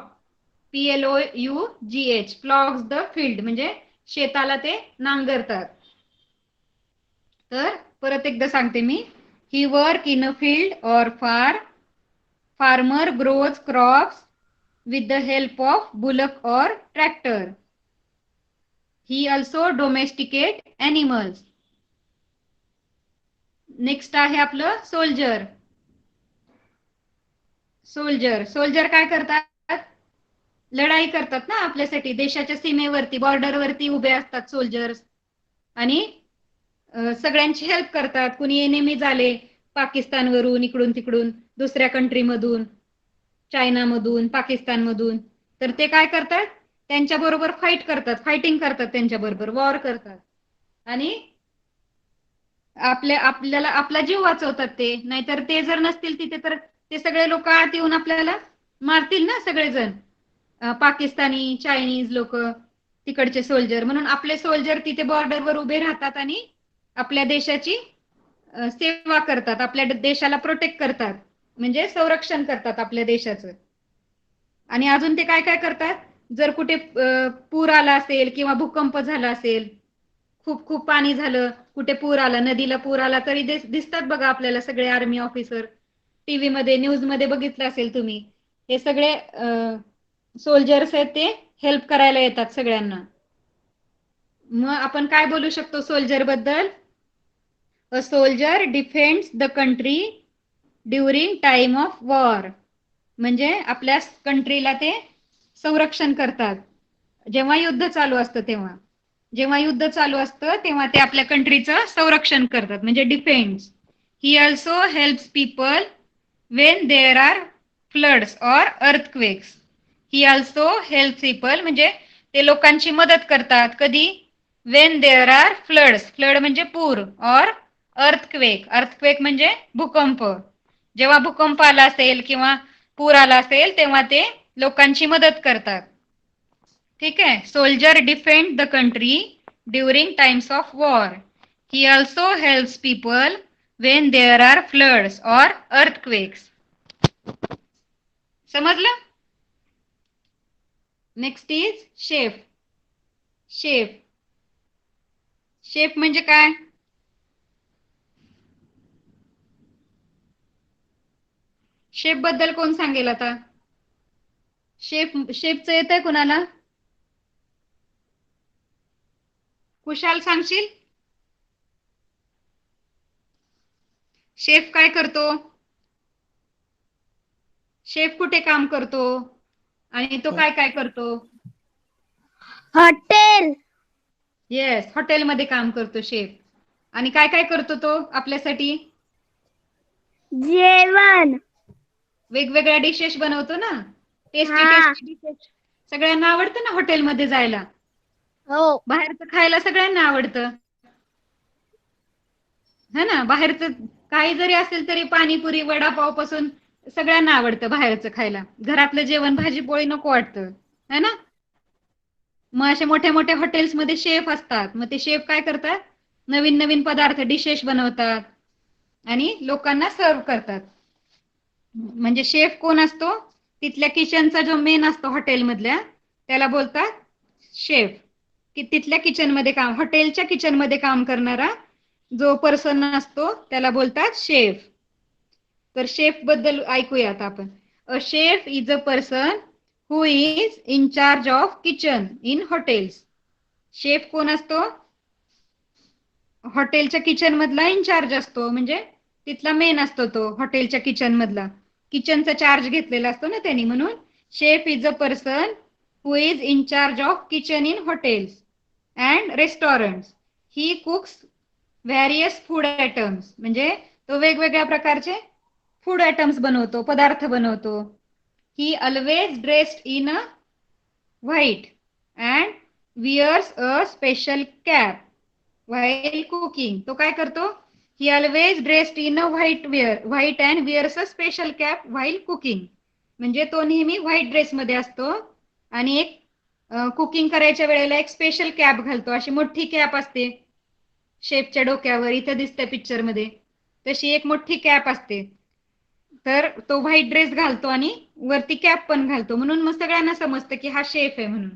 PLOUGH. Ploughs the field म्हणजे शेताला ते नांगरतात. तर परत एकदा सांगते मी. He work in a field or farm. Farmer grows crops with the help of bullock or tractor. He also domesticate animals. Next आहे आपलं सोल्जर. सोल्जर काय करतात? लढाई करतात ना आपल्यासाठी. देशाच्या सीमेवरती, बॉर्डरवरती उभे असतात सोल्जर्स. आणि सगळ्यांची हेल्प करतात. कुणी एनिमी झाले, पाकिस्तानवरून, इकडून तिकडून, दुसऱ्या कंट्रीमधून, चायनामधून, पाकिस्तानमधून. तर ते काय करतात, त्यांच्या बरोबर फाईट करतात, फायटिंग करतात, त्यांच्या बरोबर वॉर करतात आणि आपल्याला आपला जीव वाचवतात ते. नाहीतर ते जर नसतील तिथे तर ते सगळे लोक आत येऊन आपल्याला मारतील ना सगळेजण. पाकिस्तानी, चायनीज लोक, तिकडचे सोल्जर. म्हणून आपले सोल्जर तिथे बॉर्डरवर उभे राहतात आणि आपल्या देशाची सेवा करतात, आपल्या देशाला प्रोटेक्ट करतात, म्हणजे संरक्षण करतात आपल्या देशाचं. आणि अजून ते काय काय करतात, जर कुठे पूर आला असेल किंवा भूकंप झाला असेल, खूप खूप पाणी झालं, कुठे पूर आला, नदीला पूर आला, तरी दिसतात बघा आपल्याला सगळे आर्मी ऑफिसर. टीव्ही मध्ये, न्यूज मध्ये बघितलं असेल तुम्ही. हे सगळे सोल्जर्स आहेत, ते हेल्प करायला येतात सगळ्यांना. मग आपण काय बोलू शकतो सोल्जर बद्दल? A soldier defends the country during time of war. म्हणजे आपल्या कंट्रीला ते संरक्षण करतात जेव्हा युद्ध चालू असतं तेव्हा. जेव्हा युद्ध चालू असतं तेव्हा ते आपल्या कंट्रीचं संरक्षण करतात, म्हणजे defends. He also helps people when there are floods or earthquakes. He also helps people म्हणजे ते लोकांची मदत करतात. कधी? When there are floods, flood म्हणजे पूर, ऑर अर्थक्वेक, अर्थक्वेक म्हणजे भूकंप. जेव्हा भूकंप आला असेल किंवा पूर आला असेल तेव्हा ते लोकांची मदत करतात. ठीक आहे. Soldier defend the country during times of war. He also helps people when there are floods or earthquakes. समजलं? Next is chef. Chef, chef म्हणजे काय? शेफ बद्दल कोण सांगेल आता? शेफचं येत आहे कुणाला? कुशाल सांगशील? शेफ काय करतो? शेफ कुठे काम करतो आणि तो काय काय करतो? हॉटेल. येस, हॉटेलमध्ये काम करतो शेफ. आणि काय काय करतो तो आपल्यासाठी? जेवण. वेगवेगळ्या डिशेस बनवतो ना, टेस्टी हा. Tasty dishes. सगळ्यांना आवडतं ना हॉटेलमध्ये जायला. हो. बाहेरचं खायला सगळ्यांना आवडतं, है ना. बाहेरचं काही जरी असेल तरी पाणीपुरी, वडापाव पासून सगळ्यांना आवडतं बाहेरचं खायला. घरातलं जेवण, भाजी पोळी नको वाटतं, है ना. मग असे मोठ्या मोठ्या हॉटेल्समध्ये शेफ असतात. मग ते शेफ काय करतात? नवीन नवीन पदार्थ, डिशेस बनवतात आणि लोकांना सर्व करतात. म्हणजे शेफ कोण असतो? तिथल्या किचनचा जो मेन असतो हॉटेलमधल्या, त्याला बोलतात शेफ. की तिथल्या किचन मध्ये काम, हॉटेलच्या किचन मध्ये काम करणारा जो पर्सन असतो त्याला बोलतात शेफ. तर शेफ बद्दल ऐकूयात आपण. A chef is a person who is in charge of kitchen in hotels. Chef कोण असतो? हॉटेलच्या किचन मधला इन्चार्ज असतो, म्हणजे तिथला मेन असतो तो हॉटेलच्या किचन मधला. किचनचा चार्ज घेतलेला असतो ना त्यांनी. म्हणून chef is a person who is in charge of kitchen in hotels and restaurants. He cooks various food items. म्हणजे तो वेगवेगळ्या प्रकारचे फूड आयटम्स बनवतो, पदार्थ बनवतो. He always dressed in a white and wears a special cap while cooking. तो काय करतो? He always dressed in a white and wears a special cap while cooking. म्हणजे तो नेहमी व्हाईट ड्रेस मध्ये असतो आणि एक कुकिंग करायच्या वेळेला एक स्पेशल कॅप घालतो. अशी मोठी कॅप असते शेफच्या डोक्यावर, इथं दिसते पिक्चर मध्ये, तशी एक मोठी कॅप असते. तर तो व्हाईट ड्रेस घालतो आणि वरती कॅप पण घालतो. म्हणून मग सगळ्यांना समजतं की हा शेफ आहे, म्हणून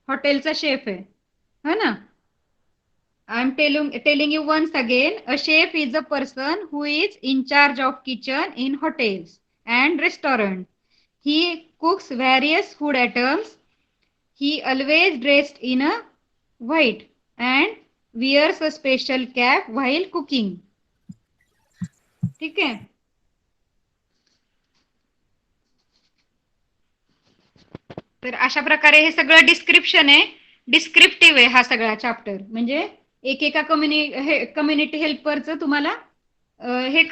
हॉटेलचा शेफ आहे, है ना. I'm telling you once again, a chef is a person who is in charge of kitchen in hotels and restaurants. He cooks various food items. He always dressed in a white and wears a special cap while cooking. ठीक आहे. तर अशा प्रकारे हे सगळं description आहे, descriptive आहे हा सगळा चॅप्टर. म्हणजे एकेका कम्युनिटी हेल्परचं तुम्हाला हे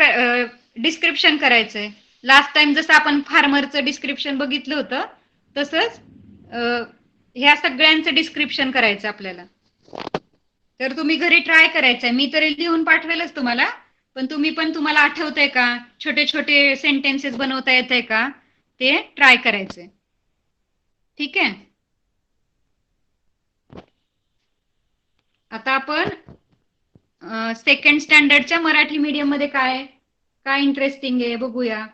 डिस्क्रिप्शन करायचंय. लास्ट टाइम जसं आपण फार्मरचं डिस्क्रिप्शन बघितलं होतं तसंच ह्या सगळ्यांचं डिस्क्रिप्शन करायचं आपल्याला. तर तुम्ही घरी ट्राय करायचंय. मी तरी लिहून पाठवेलच तुम्हाला, पण तुम्ही पण तुम्हाला आठवतंय का, छोटे छोटे सेंटेन्सेस बनवता येतंय का, ते ट्राय करायचंय. ठीक आहे. आता आपण सेकंड स्टँडर्डच्या मराठी मीडियम मध्ये काय काय इंटरेस्टिंग आहे बघूया.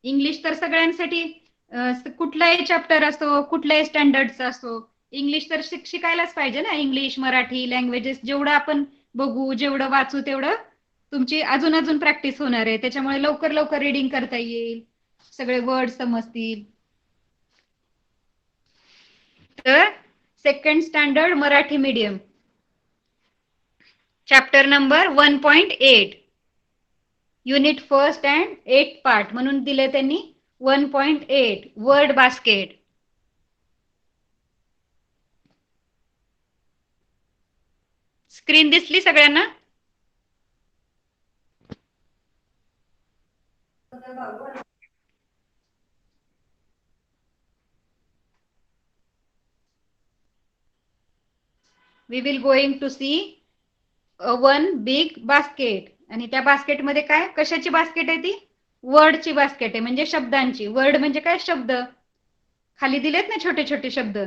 इंग्लिश तर सगळ्यांसाठी कुठलाही चॅप्टर असो, कुठल्याही स्टँडर्डचा असो, इंग्लिश तर शिकायलाच पाहिजे ना. इंग्लिश, मराठी लँग्वेजेस जेवढं आपण बघू, जेवढं वाचू, तेवढं तुमची अजून अजून प्रॅक्टिस होणार आहे. त्याच्यामुळे लवकर लवकर रीडिंग करता येईल, सगळे वर्ड समजतील. तर second standard Marathi medium chapter number 1.8 unit first and 8 part म्हणून दिले त्यांनी 1.8 वर्ड बास्केट. स्क्रीन दिसली सगळ्यांना? We will going to see one big basket. आणि त्या बास्केटमध्ये काय, कशाची बास्केट आहे ती? वर्डची बास्केट आहे, म्हणजे शब्दांची. वर्ड म्हणजे काय, शब्द. खाली दिलेत ना छोटे छोटे शब्द,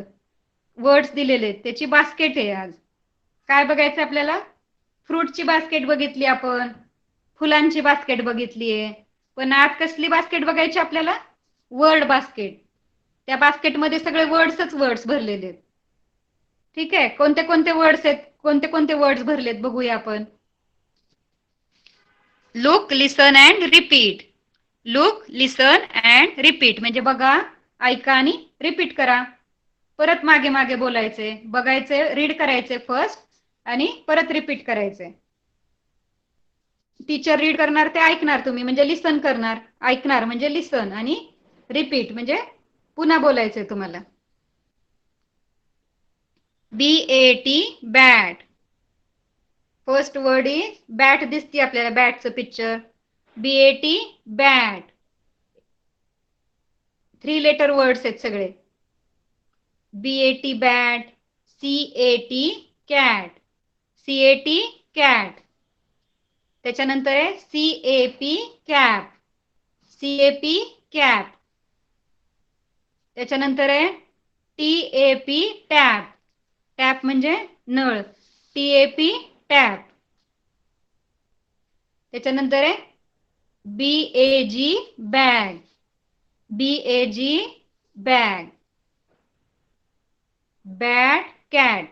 वर्ड्स दिलेले, त्याची बास्केट आहे. आज काय बघायचं आपल्याला? फ्रूटची बास्केट बघितली आपण, फुलांची बास्केट बघितलीये, पण आज कसली बास्केट बघायची आपल्याला? Word basket. त्या बास्केटमध्ये सगळे वर्ड्स भरलेले आहेत. ठीक आहे. कोणते कोणते वर्ड्स आहेत, कोणते कोणते वर्ड्स भरलेत बघूया आपण. Look, listen and repeat. Look, listen and repeat म्हणजे बघा, ऐका आणि रिपीट करा. परत मागे मागे बोलायचे, बघायचे, रीड करायचे फर्स्ट आणि परत रिपीट करायचे. टीचर रीड करणार ते ऐकणार तुम्ही, म्हणजे लिसन करणार. ऐकणार म्हणजे लिसन आणि रिपीट म्हणजे पुन्हा बोलायचंय तुम्हाला. BAT bat. First word is bat. दिसते आपल्याला बॅटचं picture. BAT bat. 3 letter words आहेत सगळे. BAT bat, CAT cat, CAT cat. त्याच्यानंतर आहे CAP कॅप, CAP कॅप. त्याच्यानंतर आहे TAP टॅप. टॅप म्हणजे नळ, TAP टॅप. त्याच्यानंतर आहे BAG bag, BAG bag. Bat, cat,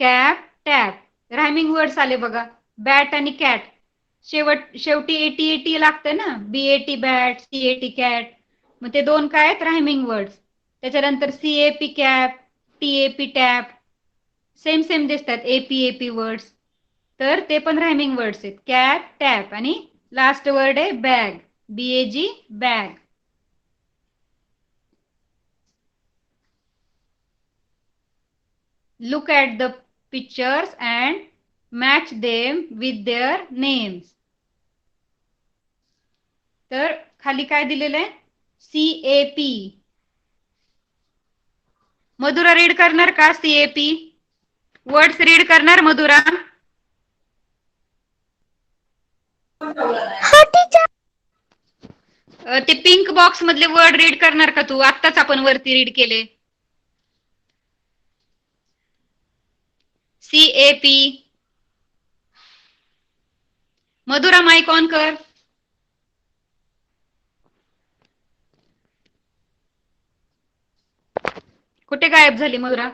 cap, tap. Rhyming words आले बघा. बॅट आणि कॅट शेवटी AT लागतं ना. BAT bat, CAT cat. मग ते दोन काय आहेत? Rhyming words. त्याच्यानंतर CAP cap, TAP tap. Same same दिसतात, AP वर्ड्स. तर ते पण रायमिंग वर्ड्स आहेत. कॅट, टॅप आणि लास्ट वर्ड आहे bag, BAG bag. Look at the pictures and match them with their names. तर खाली काय दिलेलं आहे? CAP. मधुरा रीड करणार का CAP? वर्ड्स रीड करणार मधुरा? ते पिंक बॉक्स मधले वर्ड रीड करणार का तू? आत्ताच आपण वरती रीड केले. CAP. मधुरा माइक ऑन कर. कुठे गायब झाली मधुरा?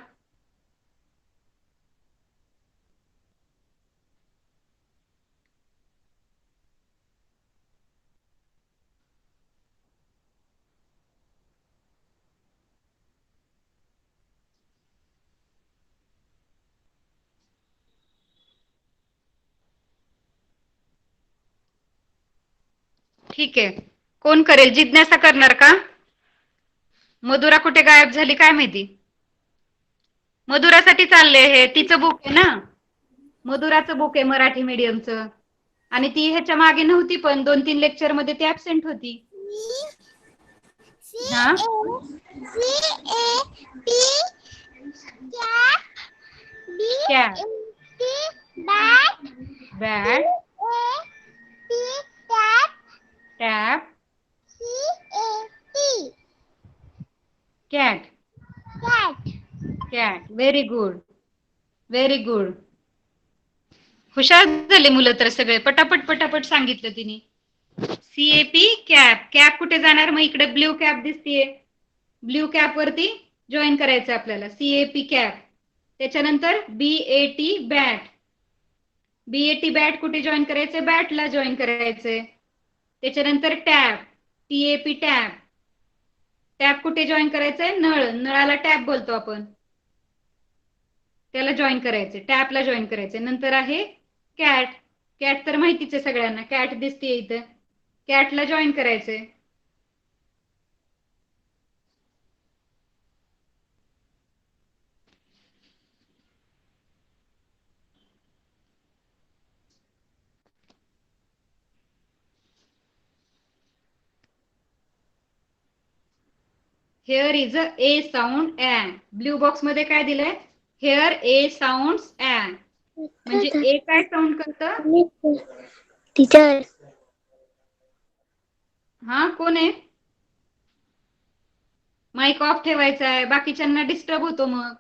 ठीक आहे. कोण करेल? जिज्ञासा करणार का? मधुरा कुठे गायब झाली काय माहिती? मधुरासाठी चालले हे, तिचं बुक आहे ना. मधुराचं बुक आहे मराठी मीडियमचं. आणि ती ह्याच्या मागे नव्हती, पण 2-3 लेक्चर मध्ये ती ऍबसेंट होती. हा cat, bat, tap, cat. Cat. Very good, very good. हुशार झाले मुलं तर सगळे. पटापट पटापट सांगितलं तिने. CAP cap. कॅप कुठे जाणार? मग इकडे ब्ल्यू कॅप दिसतीये. ब्ल्यू कॅप वरती जॉईन करायचं आपल्याला. CAP cap. त्याच्यानंतर बीएटी बॅट. बीएटी बॅट कुठे जॉईन करायचंय? बॅटला जॉईन करायचंय. त्याच्यानंतर टॅप. TAP tap. टॅप कुठे जॉईन करायचंय? नळ. नळाला टॅप बोलतो आपण. त्याला जॉईन करायचंय. टॅपला जॉईन करायचंय. नंतर आहे कॅट. कॅट तर माहितीच आहे सगळ्यांना. कॅट दिसते इथं. कॅटला जॉईन करायचंय. Here is a sound a. Blue box मध्ये काय दिलंय? Here a sounds a. म्हणजे ए काय साऊंड करतं? टीचर. हा, कोण आहे? माईक ऑफ ठेवायचा आहे, बाकीच्यांना डिस्टर्ब होतो मग.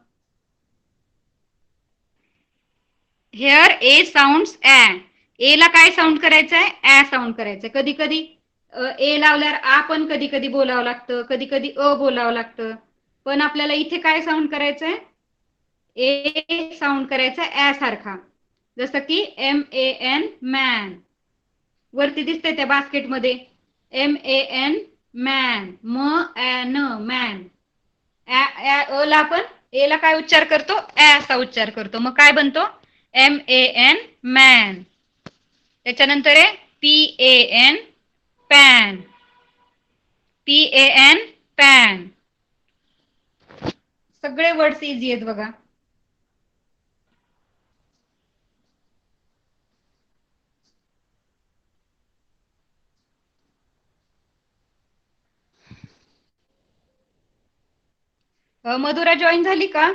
हेअर ए साऊंड्स ऍ. ए ला काय साऊंड करायचंय? ऍ साऊंड करायचंय. कधी कधी ए लावल्यावर आ पण कधी कधी बोलावं लागतं, कधी कधी अ बोलावं लागतं. पण आपल्याला इथे काय साऊंड करायचंय? ए साऊंड करायचा ऍ सारखा. जसं की MAN मॅन. वरती दिसतंय त्या बास्केटमध्ये MAN मॅन. MAN man. अ ला आपण ए ला काय उच्चार करतो? ऍ असा उच्चार करतो. मग काय बनतो? MAN man. त्याच्यानंतर आहे PAN पॅन. PAN pan. सगळे वर्ड्स इझी आहेत बघा. मधुरा जॉईन झाली का?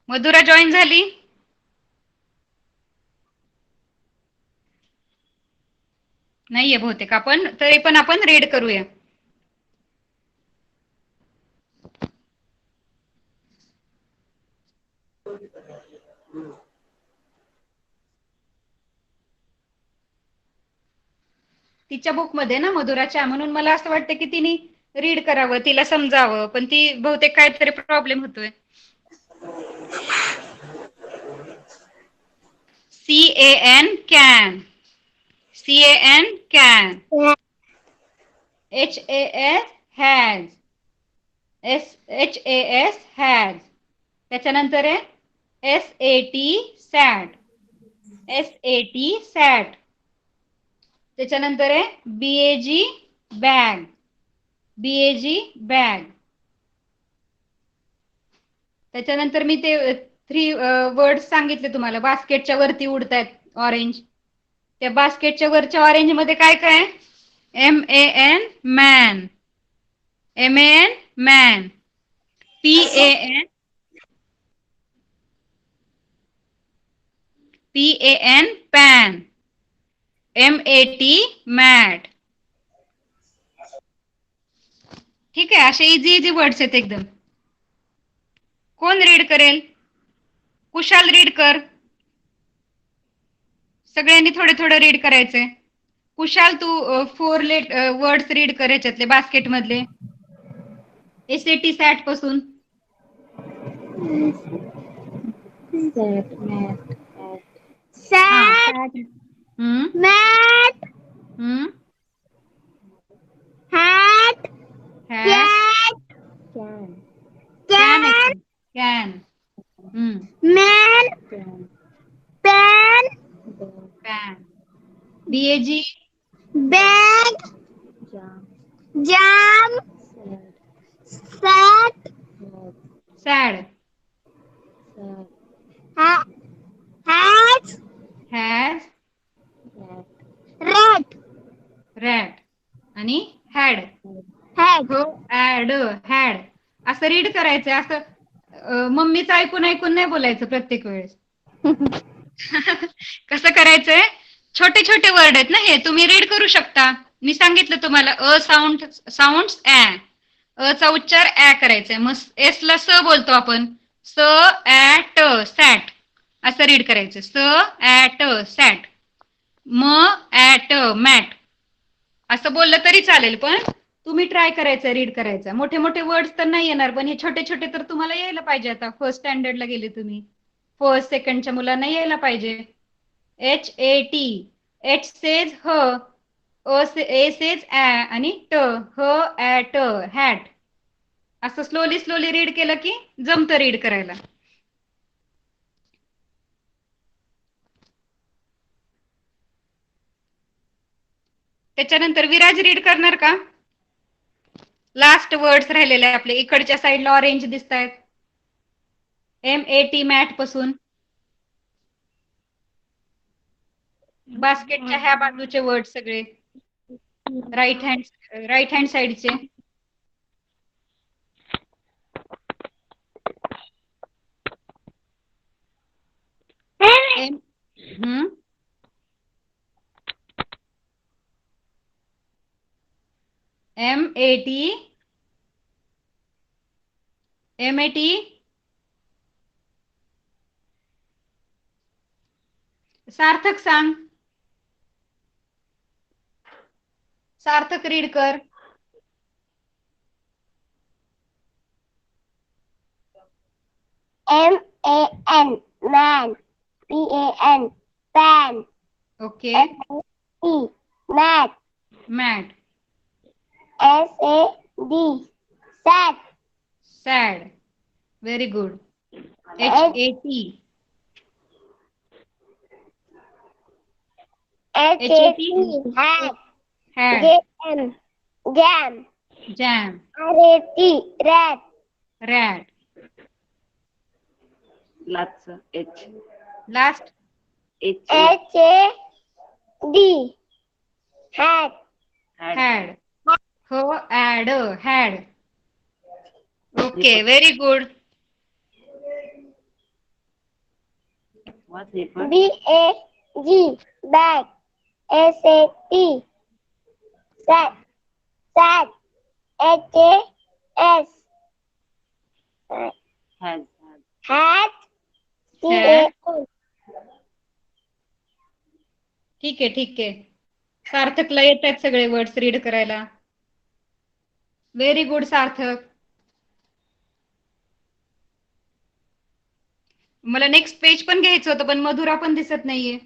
मधुरा जॉईन झाली? नाहीये बहुतेक. आपण तरी पण आपण रीड करूया. तिच्या बुक मध्ये ना मधुराच्या, म्हणून मला असं वाटतं की तिने रीड करावं, तिला समजावं, पण ती बहुतेक काहीतरी प्रॉब्लेम होतोय. CAN can. CAN can. HAS has. HAS has. त्याच्यानंतर आहे SAT सॅट. SAT सॅट. त्याच्यानंतर आहे BAG बॅग. BAG bag. त्याच्यानंतर मी ते 3 वर्ड सांगितले तुम्हाला. बास्केटच्या वरती उडतायत ऑरेंज. त्या बास्केटच्या वरच्या ऑरेंज मध्ये काय काय? MAN man. MAN man. PAN pan. MAT mat. ठीक आहे. असे इझी इझी वर्ड्स आहेत एकदम. कोण रीड करेल? कुशाल रीड कर. सगळ्यांनी थोडे थोडे रीड करायचंय. कुशाल तू 4 वर्ड्स रीड कर याच्यातले बास्केट मधले. SAT सॅट पासून. Sat. Mat. Hat. Cat. Can. Can. Man. Pan. Pan. BAG bag. Jam. Sat. Sad. Has. Has. Rat. Rat. आणि had. Had. हो, had. असं रीड करायचंय. असं मम्मीचं ऐकून ऐकून नाही बोलायचं प्रत्येक वेळेस. कसं करायचंय? छोटे छोटे वर्ड आहेत ना हे, तुम्ही रीड करू शकता. मी सांगितलं तुम्हाला साऊंड्स अ चा उच्चार करायचा आहे. मग एस ला स बोलतो आपण. स ट सॅट असं रीड करायचं. स ट सॅट. मॅट असं बोललं तरी चालेल, पण तुम्ही ट्राय करायचं रीड करायचं. मोठे मोठे वर्ड्स तर नाही येणार, पण हे छोटे छोटे तर तुम्हाला यायला पाहिजे. आता फर्स्ट स्टँडर्डला गेले तुम्ही, फर्स्ट सेकंडच्या मुलांना यायला पाहिजे. HAT. H सेज ह, ए सेज आणि ट, ट, हॅट. असं स्लोली स्लोली रीड केलं की जमतं रीड करायला. त्याच्यानंतर विराज रीड करणार का? लास्ट वर्ड्स राहिलेले आपले. इकडच्या साईडला ऑरेंज दिसत आहेत. MAT मॅट पासून बास्केटच्या ह्या बाजूचे वर्ड सगळे राईट हँड साईडचे. MAT सार्थक सांग. सार्थक रीड कर. MAN man. PAN pan. Okay. Mat. Mat. SAD sat. Sad. Very good. HAT HAT hat. Had. JM jam. Jam. RAT rat. Rat. Last HAD hat. Had. हो, had. Okay, very good. BAG bag. SAT sat. Sat. HAS hat. CAN. ठीक आहे. सार्थकला येत आहेत सगळे words read करायला. Very good सार्थक. मला next page पण घ्यायचं होतं, पण मधुरा पण दिसत नाहीये.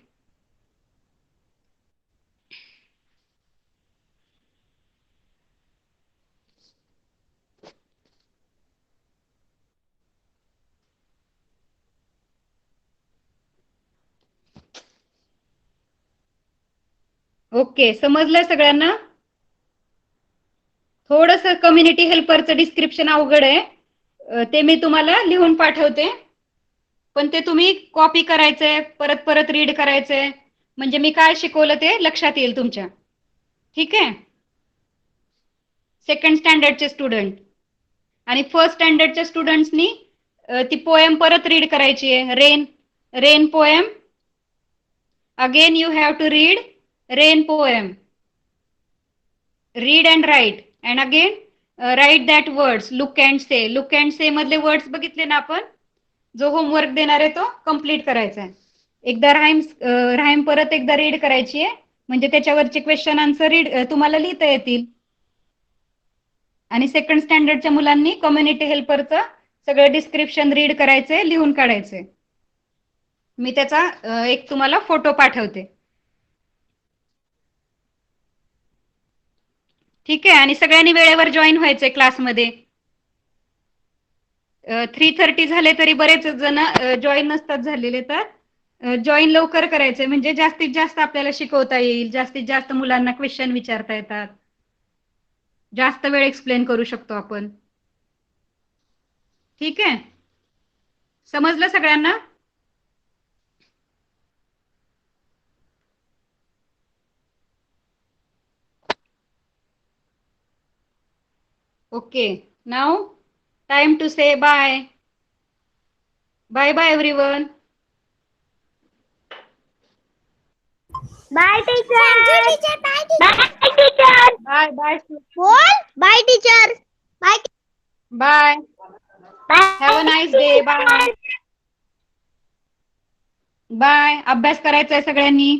ओके, समजलंय सगळ्यांना? थोडस कम्युनिटी हेल्परचं डिस्क्रिप्शन अवघड आहे, ते मी तुम्हाला लिहून पाठवते. पण ते तुम्ही कॉपी करायचंय, परत परत रीड करायचंय, म्हणजे मी काय शिकवलं ते लक्षात येईल तुमच्या. ठीक आहे? सेकंड स्टँडर्डचे स्टुडंट आणि फर्स्ट स्टँडर्डच्या स्टुडंट्सनी ती पोएम परत रीड करायची आहे. Rain poem. Again you have to read rain poem. Read and write and again write that words. Look and say मधले वर्ड्स बघितले ना आपण. जो होमवर्क देणार आहे तो कम्प्लीट करायचा आहे. एकदा राईम परत एकदा रीड करायची आहे, म्हणजे त्याच्यावरचे क्वेश्चन आन्सर तुम्हाला लिहिता येतील. आणि सेकंड स्टँडर्डच्या मुलांनी कम्युनिटी हेल्परचं सगळं डिस्क्रिप्शन रीड करायचंय, लिहून काढायचंय. मी त्याचा एक तुम्हाला फोटो पाठवते. ठीक आहे? आणि सगळ्यांनी वेळेवर जॉईन व्हायचंय क्लासमध्ये. 3:30 झाले तरी बरेच जण जॉईन नसतात झालेले, तर जॉईन लवकर करायचंय, म्हणजे जास्तीत जास्त आपल्याला शिकवता येईल, जास्तीत जास्त मुलांना क्वेश्चन विचारता येतात, जास्त वेळ एक्सप्लेन करू शकतो आपण. ठीक आहे, समजलं सगळ्यांना? Okay, now time to say bye. Bye bye everyone. Bye, teacher. Thank you, teacher. Bye, teacher. Bye, teacher. Bye bye What? Bye, teacher. Bye. Bye. Bye. Have a nice day. Bye bye. अभ्यास करायचा आहे सगळ्यांनी.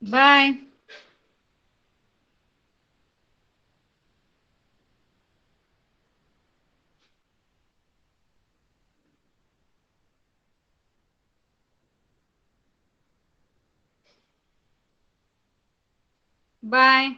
Bye. Bye.